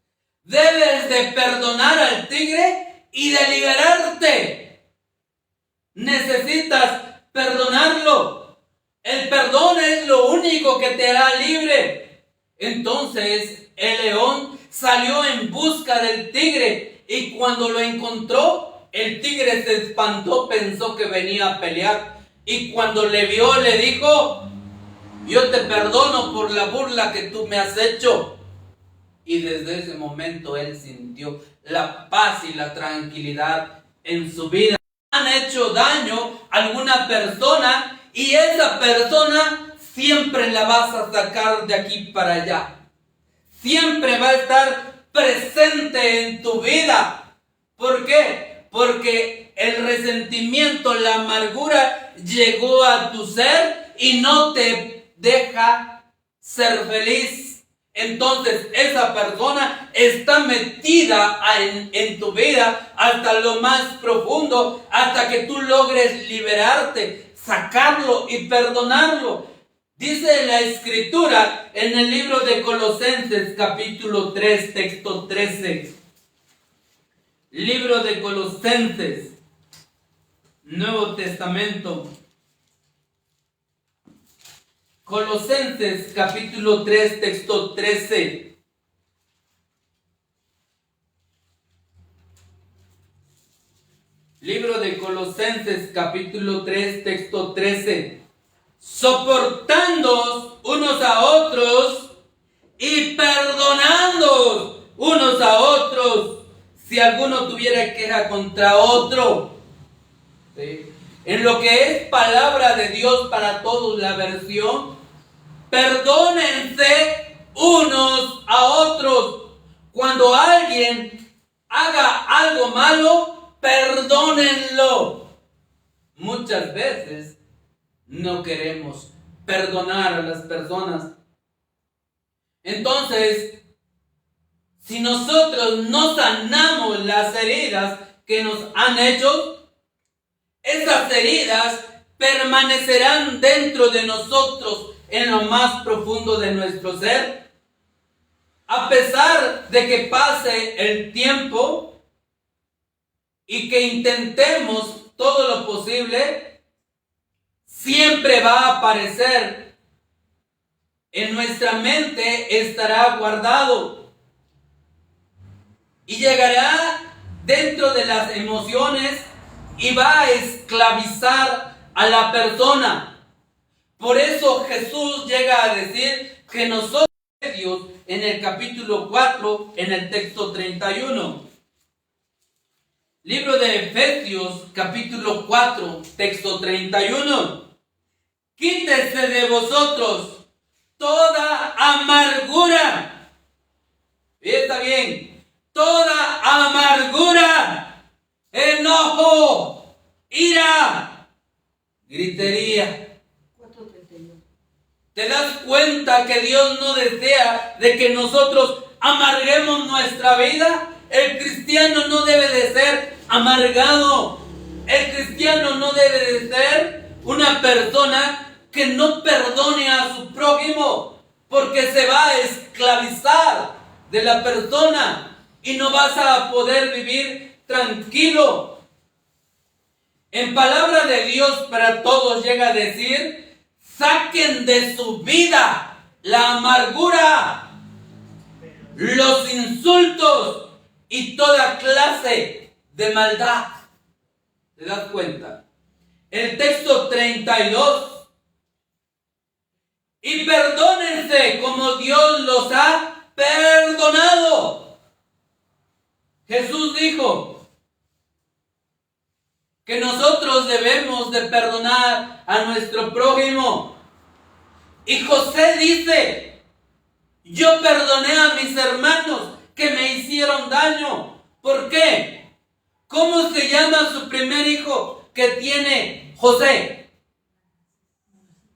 B: Debes de perdonar al tigre y de liberarte. Necesitas perdonarlo. El perdón es lo único que te hará libre. Entonces el león salió en busca del tigre, y cuando lo encontró, el tigre se espantó, pensó que venía a pelear, y cuando le vio le dijo: yo te perdono por la burla que tú me has hecho. Y desde ese momento él sintió la paz y la tranquilidad en su vida. Han hecho daño a alguna persona, y esa persona siempre la vas a sacar de aquí para allá. Siempre va a estar presente en tu vida. ¿Por qué? Porque el resentimiento, la amargura llegó a tu ser y no te deja ser feliz. Entonces esa persona está metida en tu vida hasta lo más profundo, hasta que tú logres liberarte, sacarlo y perdonarlo. Dice la Escritura en el libro de Colosenses capítulo 3, texto 13. Libro de Colosenses, Nuevo Testamento. Colosenses capítulo 3, texto 13. Libro de Colosenses capítulo 3, texto 13. Soportándoos unos a otros y perdonándoos unos a otros, si alguno tuviera queja contra otro. ¿Sí? En lo que es palabra de Dios para todos, la versión: perdónense unos a otros. Cuando alguien haga algo malo, perdónenlo. Muchas veces no queremos perdonar a las personas. Entonces, si nosotros no sanamos las heridas que nos han hecho, esas heridas permanecerán dentro de nosotros, en lo más profundo de nuestro ser. A pesar de que pase el tiempo y que intentemos todo lo posible, siempre va a aparecer en nuestra mente, estará guardado y llegará dentro de las emociones y va a esclavizar a la persona. Por eso Jesús llega a decir que nosotros, Dios, en el capítulo 4, en el texto 31. Libro de Efesios, capítulo 4, texto 31. Quítese de vosotros toda amargura. Y está bien. Toda amargura, enojo, ira, gritería.
D: 4:31.
B: ¿Te das cuenta que Dios no desea de que nosotros amarguemos nuestra vida? El cristiano no debe de ser amargado. El cristiano no debe de ser una persona que no perdone a su prójimo, porque se va a esclavizar de la persona y no vas a poder vivir tranquilo. En palabra de Dios para todos llega a decir: saquen de su vida la amargura, los insultos y toda clase de maldad. ¿Te das cuenta? El texto 32. Y perdónense como Dios los ha perdonado. Jesús dijo que nosotros debemos de perdonar a nuestro prójimo. Y José dice: yo perdoné a mis hermanos que me hicieron daño. ¿Por qué? ¿Cómo se llama su primer hijo que tiene José?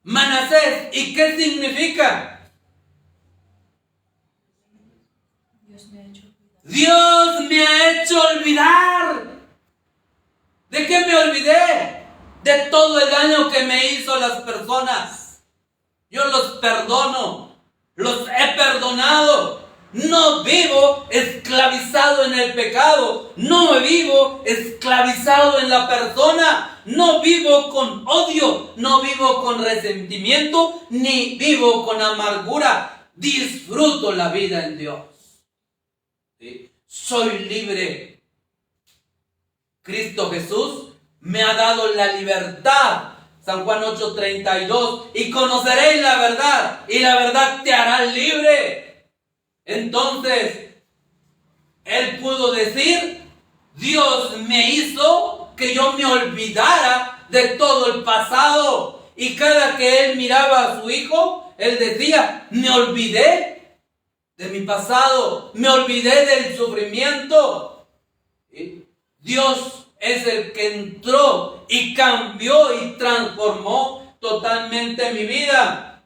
B: Manasés. ¿Y qué significa? Dios me ha hecho olvidar. ¿De qué me olvidé? De todo el daño que me hizo las personas. Yo los perdono, los he perdonado. No vivo esclavizado en el pecado, no vivo esclavizado en la persona, no vivo con odio, no vivo con resentimiento, ni vivo con amargura. Disfruto la vida en Dios. ¿Sí? Soy libre. Cristo Jesús me ha dado la libertad. San Juan 8:32. Y conoceréis la verdad, y la verdad te hará libre. Entonces, él pudo decir: Dios me hizo que yo me olvidara de todo el pasado. Y cada que él miraba a su hijo, él decía: me olvidé de mi pasado, me olvidé del sufrimiento. ¿Sí? Dios es el que entró y cambió y transformó totalmente mi vida.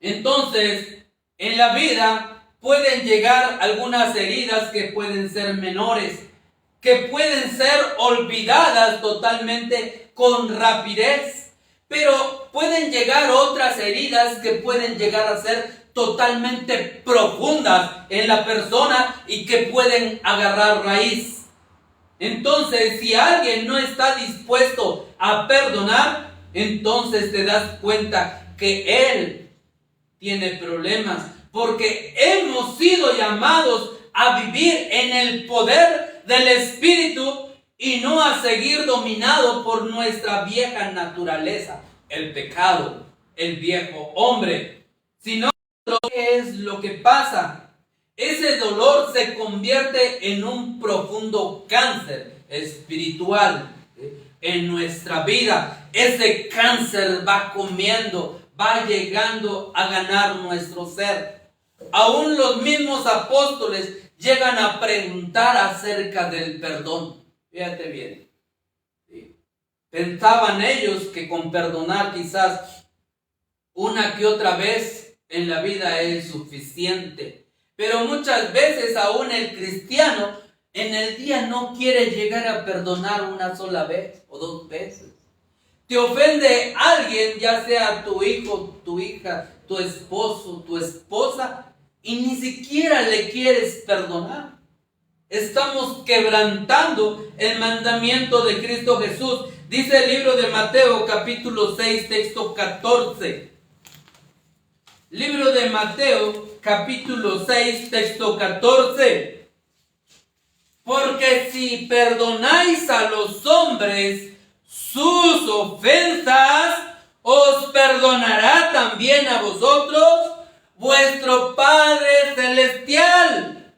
B: Entonces, en la vida pueden llegar algunas heridas que pueden ser menores, que pueden ser olvidadas totalmente con rapidez, pero pueden llegar otras heridas que pueden llegar a ser totalmente profundas en la persona y que pueden agarrar raíz. Entonces, si alguien no está dispuesto a perdonar, entonces te das cuenta que él tiene problemas, porque hemos sido llamados a vivir en el poder del Espíritu y no a seguir dominado por nuestra vieja naturaleza, el pecado, el viejo hombre. Sino, ¿qué es lo que pasa? Ese dolor se convierte en un profundo cáncer espiritual en nuestra vida. Ese cáncer va comiendo, va llegando a ganar nuestro ser. Aún los mismos apóstoles llegan a preguntar acerca del perdón. Fíjate bien. ¿Sí? Pensaban ellos que con perdonar quizás una que otra vez en la vida es suficiente. Pero muchas veces aún el cristiano en el día no quiere llegar a perdonar una sola vez o dos veces. Te ofende alguien, ya sea tu hijo, tu hija, tu esposo, tu esposa, y ni siquiera le quieres perdonar. Estamos quebrantando el mandamiento de Cristo Jesús. Dice el libro de Mateo capítulo 6, texto 14. Libro de Mateo capítulo 6, texto 14. Porque si perdonáis a los hombres sus ofensas, os perdonará también a vosotros vuestro Padre Celestial.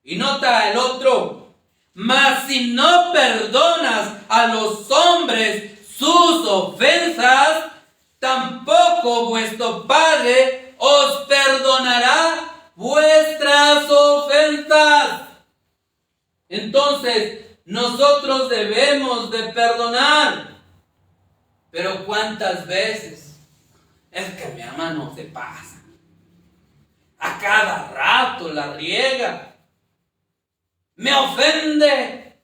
B: Y nota el otro: mas si no perdonas a los hombres sus ofensas, tampoco vuestro Padre os perdonará vuestras ofensas. Entonces, nosotros debemos de perdonar. Pero ¿cuántas veces? Es que mi hermano se pasa. A cada rato la riega. Me ofende,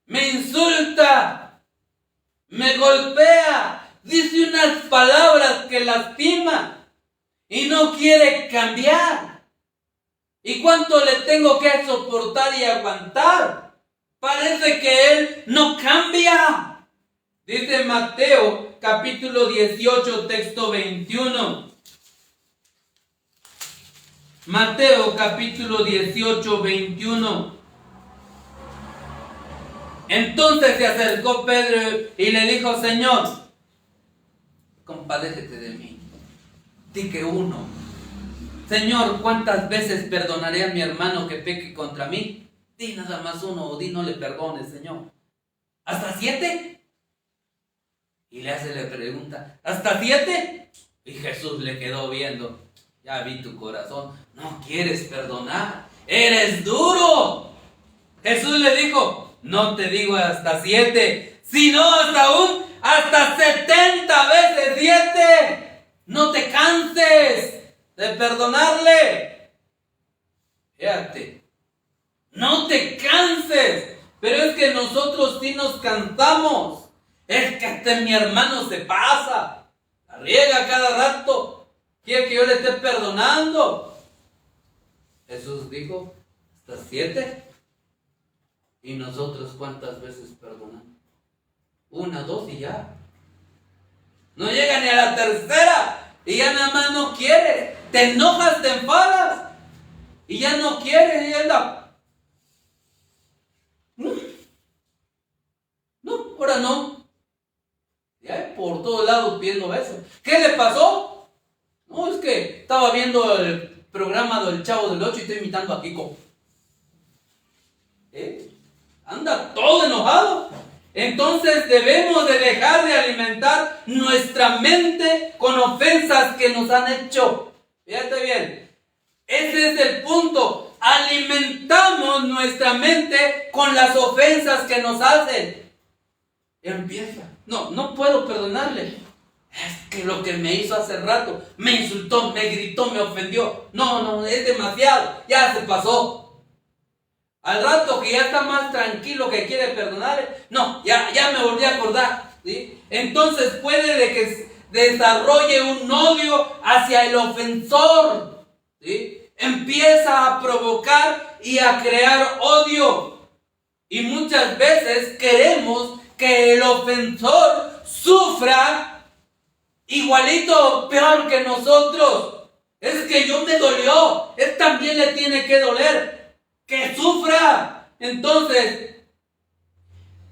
B: me insulta, me golpea, dice unas palabras que lastiman y no quiere cambiar. ¿Y cuánto le tengo que soportar y aguantar? Parece que él no cambia. Dice Mateo capítulo 18, texto 21. Mateo capítulo 18, 21. Entonces se acercó Pedro y le dijo: Señor, compadécete de mí. Di que uno. Señor, ¿cuántas veces perdonaré a mi hermano que peque contra mí? Di nada más uno, o di no le perdones, Señor. ¿Hasta 7? Y le hace la pregunta: ¿hasta 7? Y Jesús le quedó viendo. Ya vi tu corazón, no quieres perdonar, eres duro. Jesús le dijo: no te digo hasta 7, sino hasta 70 veces 7. No te canses de perdonarle. Fíjate, no te canses. Pero es que nosotros sí nos cansamos. Es que hasta mi hermano se pasa, la riega cada rato, quiere que yo le esté perdonando. Jesús dijo: hasta 7. ¿Y nosotros cuántas veces perdonamos? 1, 2 y ya. No llega ni a la tercera y ya nada más no quiere. Te enojas, te enfadas y ya no quiere. Y anda: no, ahora no. Ya por todos lados pidiendo besos. ¿Qué le pasó? No, es que estaba viendo el programa del Chavo del 8 y estoy imitando a Kiko. Anda todo enojado. Entonces debemos de dejar de alimentar nuestra mente con ofensas que nos han hecho. Fíjate bien, ese es el punto. Alimentamos nuestra mente con las ofensas que nos hacen. Empieza: no puedo perdonarle. Es que lo que me hizo hace rato, me insultó, me gritó, me ofendió. No, es demasiado, ya se pasó. Al rato que ya está más tranquilo, que quiere perdonarle, no, ya me volví a acordar, ¿sí? Entonces puede de que desarrolle un odio hacia el ofensor, ¿sí? Empieza a provocar y a crear odio. Y muchas veces queremos que el ofensor sufra igualito o peor que nosotros. Es que yo me dolió, él también le tiene que doler. Que sufra. Entonces,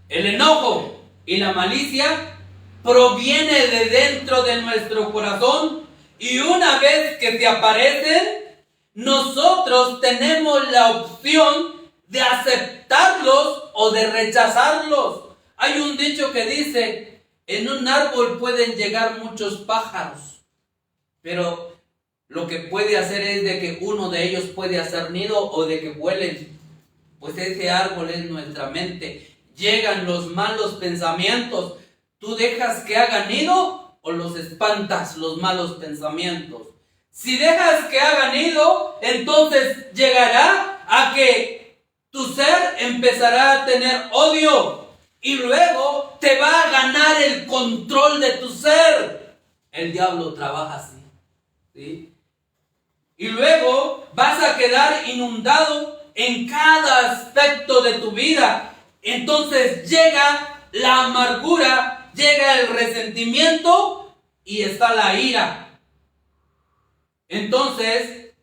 B: el enojo y la malicia proviene de dentro de nuestro corazón, y una vez que se aparecen, nosotros tenemos la opción de aceptarlos o de rechazarlos. Hay un dicho que dice: en un árbol pueden llegar muchos pájaros, pero lo que puede hacer es de que uno de ellos puede hacer nido o de que vuelen. Pues ese árbol es nuestra mente. Llegan los malos pensamientos. ¿Tú dejas que hagan nido o los espantas los malos pensamientos? Si dejas que hagan nido, entonces llegará a que tu ser empezará a tener odio y luego te va a ganar el control de tu ser. El diablo trabaja así, ¿sí? Y luego vas a quedar inundado en cada aspecto de tu vida. Entonces llega la amargura, llega el resentimiento y está la ira. Entonces,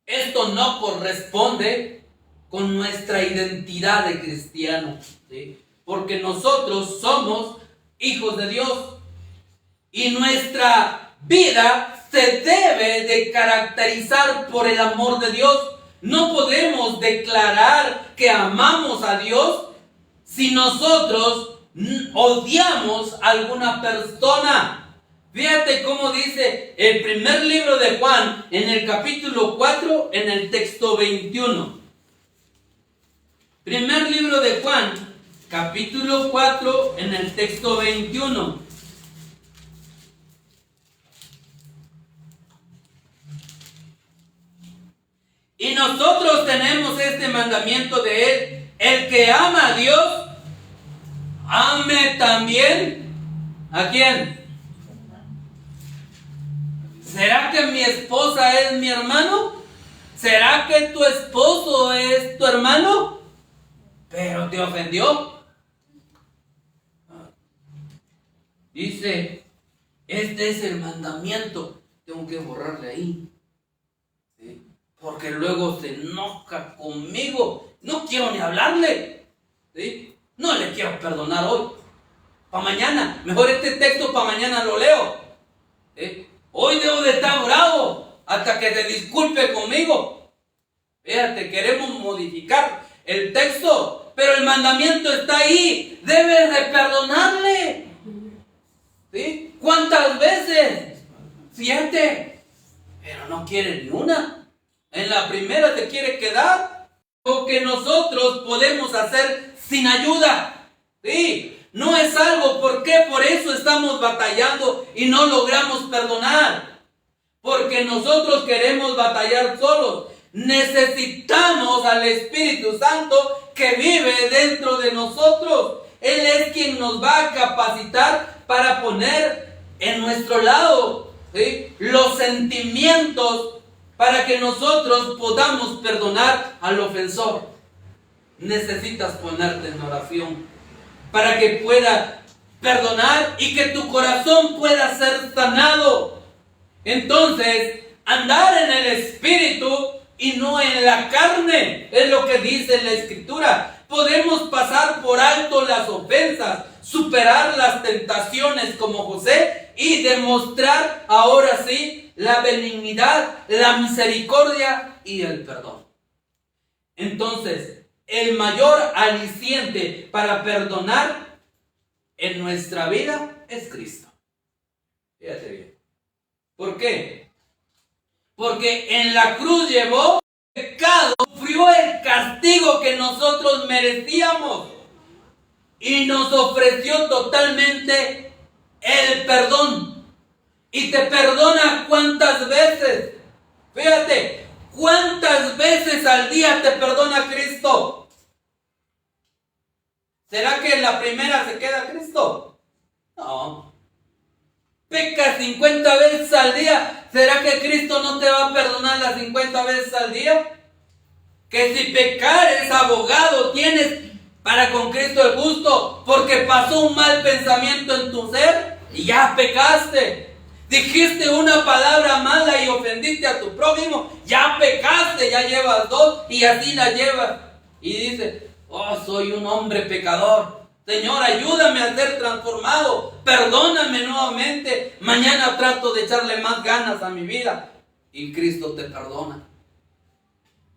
B: esto no corresponde con nuestra identidad de cristiano, ¿sí? Porque nosotros somos hijos de Dios y nuestra vida se debe de caracterizar por el amor de Dios. No podemos declarar que amamos a Dios si nosotros odiamos a alguna persona. Fíjate cómo dice el primer libro de Juan, en el capítulo 4, en el texto 21. Primer libro de Juan, capítulo 4, en el texto 21. Y nosotros tenemos este mandamiento de Él: el que ama a Dios, ame también ¿a quién? ¿Será que mi esposa es mi hermano? ¿Será que tu esposo es tu hermano? Pero te ofendió. Dice, este es el mandamiento. Tengo que borrarle ahí. ¿Sí? Porque luego se enoja conmigo. No quiero ni hablarle. ¿Sí? No le quiero perdonar hoy. Para mañana. Mejor este texto para mañana lo leo. ¿Sí? Hoy debo de estar bravo hasta que te disculpe conmigo. Fíjate, queremos modificar el texto, pero el mandamiento está ahí. Debes de perdonarle. ¿Sí? ¿Cuántas veces? 7. Pero no quiere ni una. En la primera te quiere quedar. Lo que nosotros podemos hacer sin ayuda. ¿Sí? No es algo. ¿Por qué? Por eso estamos batallando y no logramos perdonar. Porque nosotros queremos batallar solos. Necesitamos al Espíritu Santo que vive dentro de nosotros. Él es quien nos va a capacitar para poner en nuestro lado, ¿sí?, los sentimientos para que nosotros podamos perdonar al ofensor. Necesitas ponerte en oración para que pueda perdonar y que tu corazón pueda ser sanado. Entonces, andar en el Espíritu y no en la carne, es lo que dice la Escritura. Podemos pasar por alto las ofensas, superar las tentaciones como José y demostrar ahora sí la benignidad, la misericordia y el perdón. Entonces, el mayor aliciente para perdonar en nuestra vida es Cristo. Fíjate bien. ¿Por qué? Porque en la cruz llevó el pecado, sufrió el castigo que nosotros merecíamos y nos ofreció totalmente el perdón. Y te perdona ¿cuántas veces? Fíjate, ¿cuántas veces al día te perdona Cristo? ¿Será que en la primera se queda Cristo? No. Pecas 50 veces al día. ¿Será que Cristo no te va a perdonar las 50 veces al día? Que si pecares, abogado tienes para con Cristo el justo, porque pasó un mal pensamiento en tu ser y ya pecaste. Dijiste una palabra mala y ofendiste a tu prójimo, ya pecaste, ya llevas 2 y así la llevas. Y dices, oh, soy un hombre pecador. Señor, ayúdame a ser transformado. Perdóname nuevamente. Mañana trato de echarle más ganas a mi vida. Y Cristo te perdona.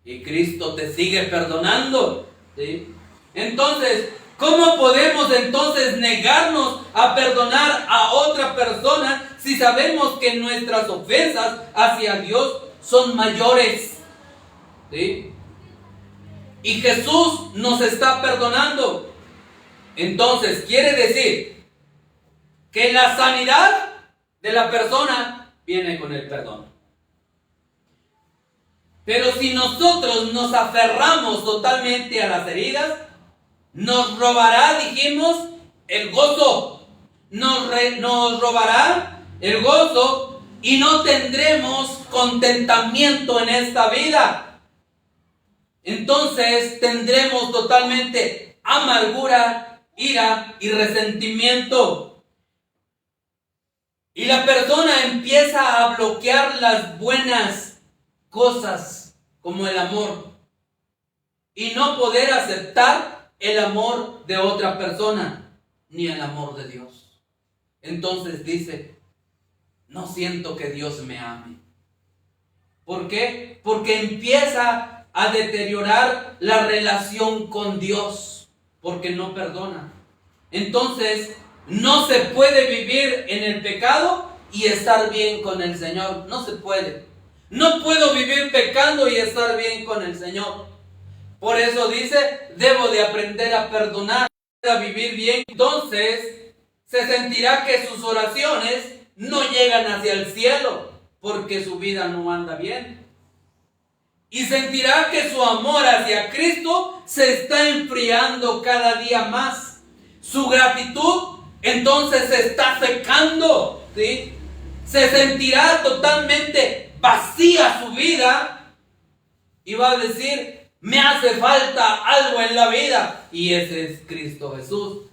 B: Y Cristo te sigue perdonando. ¿Sí? Entonces, ¿cómo podemos entonces negarnos a perdonar a otra persona si sabemos que nuestras ofensas hacia Dios son mayores? ¿Sí? Y Jesús nos está perdonando. Entonces, quiere decir que la sanidad de la persona viene con el perdón. Pero si nosotros nos aferramos totalmente a las heridas, nos robará, dijimos, el gozo. Nos robará el gozo y no tendremos contentamiento en esta vida. Entonces tendremos totalmente amargura, ira y resentimiento. Y la persona empieza a bloquear las buenas cosas como el amor y no poder aceptar el amor de otra persona ni el amor de Dios. Entonces dice, no siento que Dios me ame. ¿Por qué? Porque empieza a deteriorar la relación con Dios. Porque no perdona. Entonces, no se puede vivir en el pecado y estar bien con el Señor. No se puede. No puedo vivir pecando y estar bien con el Señor. Por eso dice, debo de aprender a perdonar, a vivir bien. Entonces, se sentirá que sus oraciones no llegan hacia el cielo, porque su vida no anda bien. Y sentirá que su amor hacia Cristo se está enfriando cada día más. Su gratitud entonces se está secando, ¿sí? Se sentirá totalmente vacía su vida y va a decir, me hace falta algo en la vida, y ese es Cristo Jesús.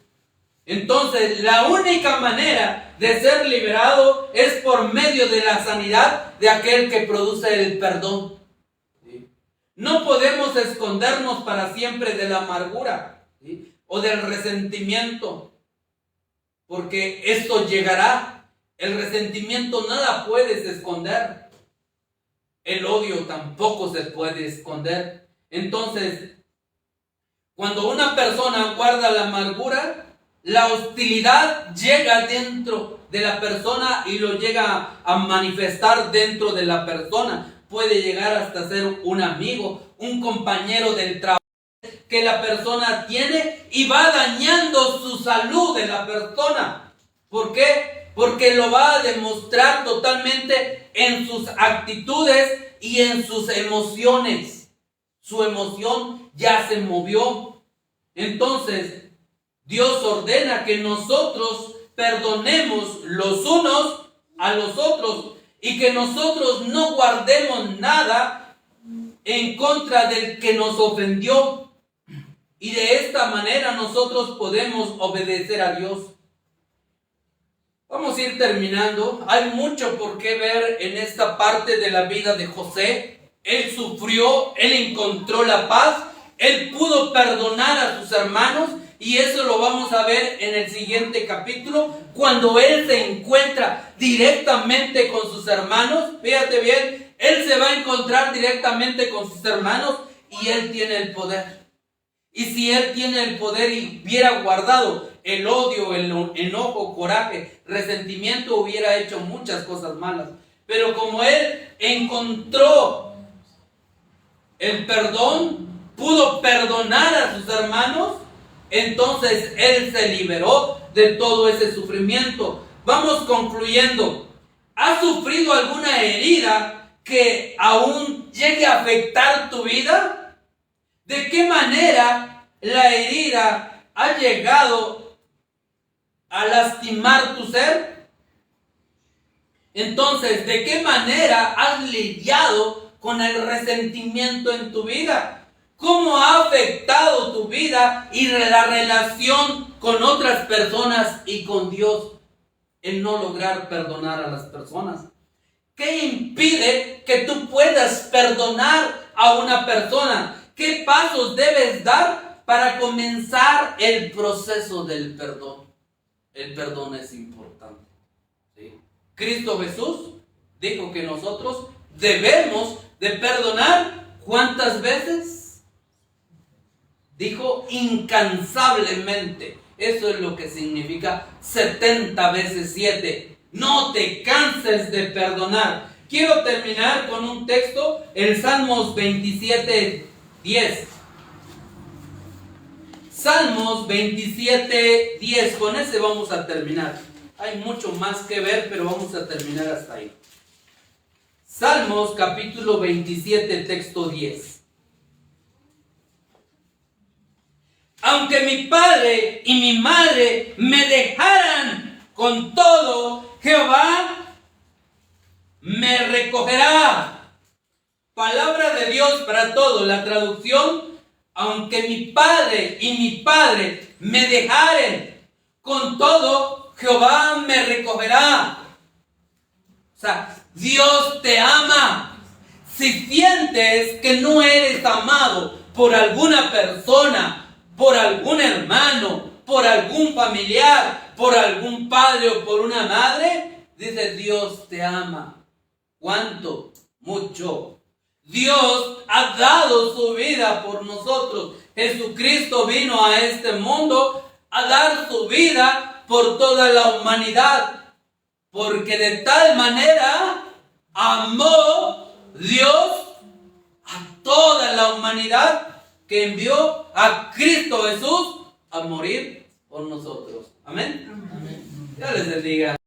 B: Entonces, la única manera de ser liberado es por medio de la sanidad de aquel que produce el perdón. ¿Sí? No podemos escondernos para siempre de la amargura, ¿sí?, o del resentimiento, porque esto llegará. El resentimiento nada puedes esconder. El odio tampoco se puede esconder. Entonces, cuando una persona guarda la amargura, la hostilidad llega dentro de la persona y lo llega a manifestar dentro de la persona. Puede llegar hasta ser un amigo, un compañero del trabajo que la persona tiene y va dañando su salud de la persona. ¿Por qué? Porque lo va a demostrar totalmente en sus actitudes y en sus emociones. Su emoción ya se movió. Entonces, Dios ordena que nosotros perdonemos los unos a los otros y que nosotros no guardemos nada en contra del que nos ofendió. Y de esta manera nosotros podemos obedecer a Dios. Vamos a ir terminando. Hay mucho por qué ver en esta parte de la vida de José. Él sufrió, él encontró la paz, él pudo perdonar a sus hermanos, y eso lo vamos a ver en el siguiente capítulo, cuando él se encuentra directamente con sus hermanos. Fíjate bien, él se va a encontrar directamente con sus hermanos y él tiene el poder. Y si él tiene el poder y hubiera guardado el odio, el enojo, coraje, resentimiento, hubiera hecho muchas cosas malas. Pero como él encontró el perdón, pudo perdonar a sus hermanos, entonces él se liberó de todo ese sufrimiento. Vamos concluyendo. ¿Has sufrido alguna herida que aún llegue a afectar tu vida? ¿De qué manera la herida ha llegado a lastimar tu ser? Entonces, ¿de qué manera has lidiado con el resentimiento en tu vida? ¿Cómo ha afectado tu vida y la relación con otras personas y con Dios el no lograr perdonar a las personas? ¿Qué impide que tú puedas perdonar a una persona? ¿Qué pasos debes dar para comenzar el proceso del perdón? El perdón es importante, ¿sí? Cristo Jesús dijo que nosotros debemos de perdonar. ¿Cuántas veces? Dijo incansablemente. Eso es lo que significa 70 veces 7. No te canses de perdonar. Quiero terminar con un texto, el Salmos 27:10. Salmos 27:10. Con ese vamos a terminar. Hay mucho más que ver, pero vamos a terminar hasta ahí. Salmos capítulo 27, texto 10. Aunque mi padre y mi madre me dejaran, con todo, Jehová me recogerá. Palabra de Dios para todo. La traducción: aunque mi padre y mi padre me dejaren, con todo, Jehová me recogerá. O sea, Dios te ama. Si sientes que no eres amado por alguna persona, por algún hermano, por algún familiar, por algún padre o por una madre, dice: Dios te ama. ¿Cuánto? Mucho. Dios ha dado su vida por nosotros. Jesucristo vino a este mundo a dar su vida por toda la humanidad, porque de tal manera amó Dios a toda la humanidad, que envió a Cristo Jesús a morir por nosotros. Amén. Amén. Dios les bendiga.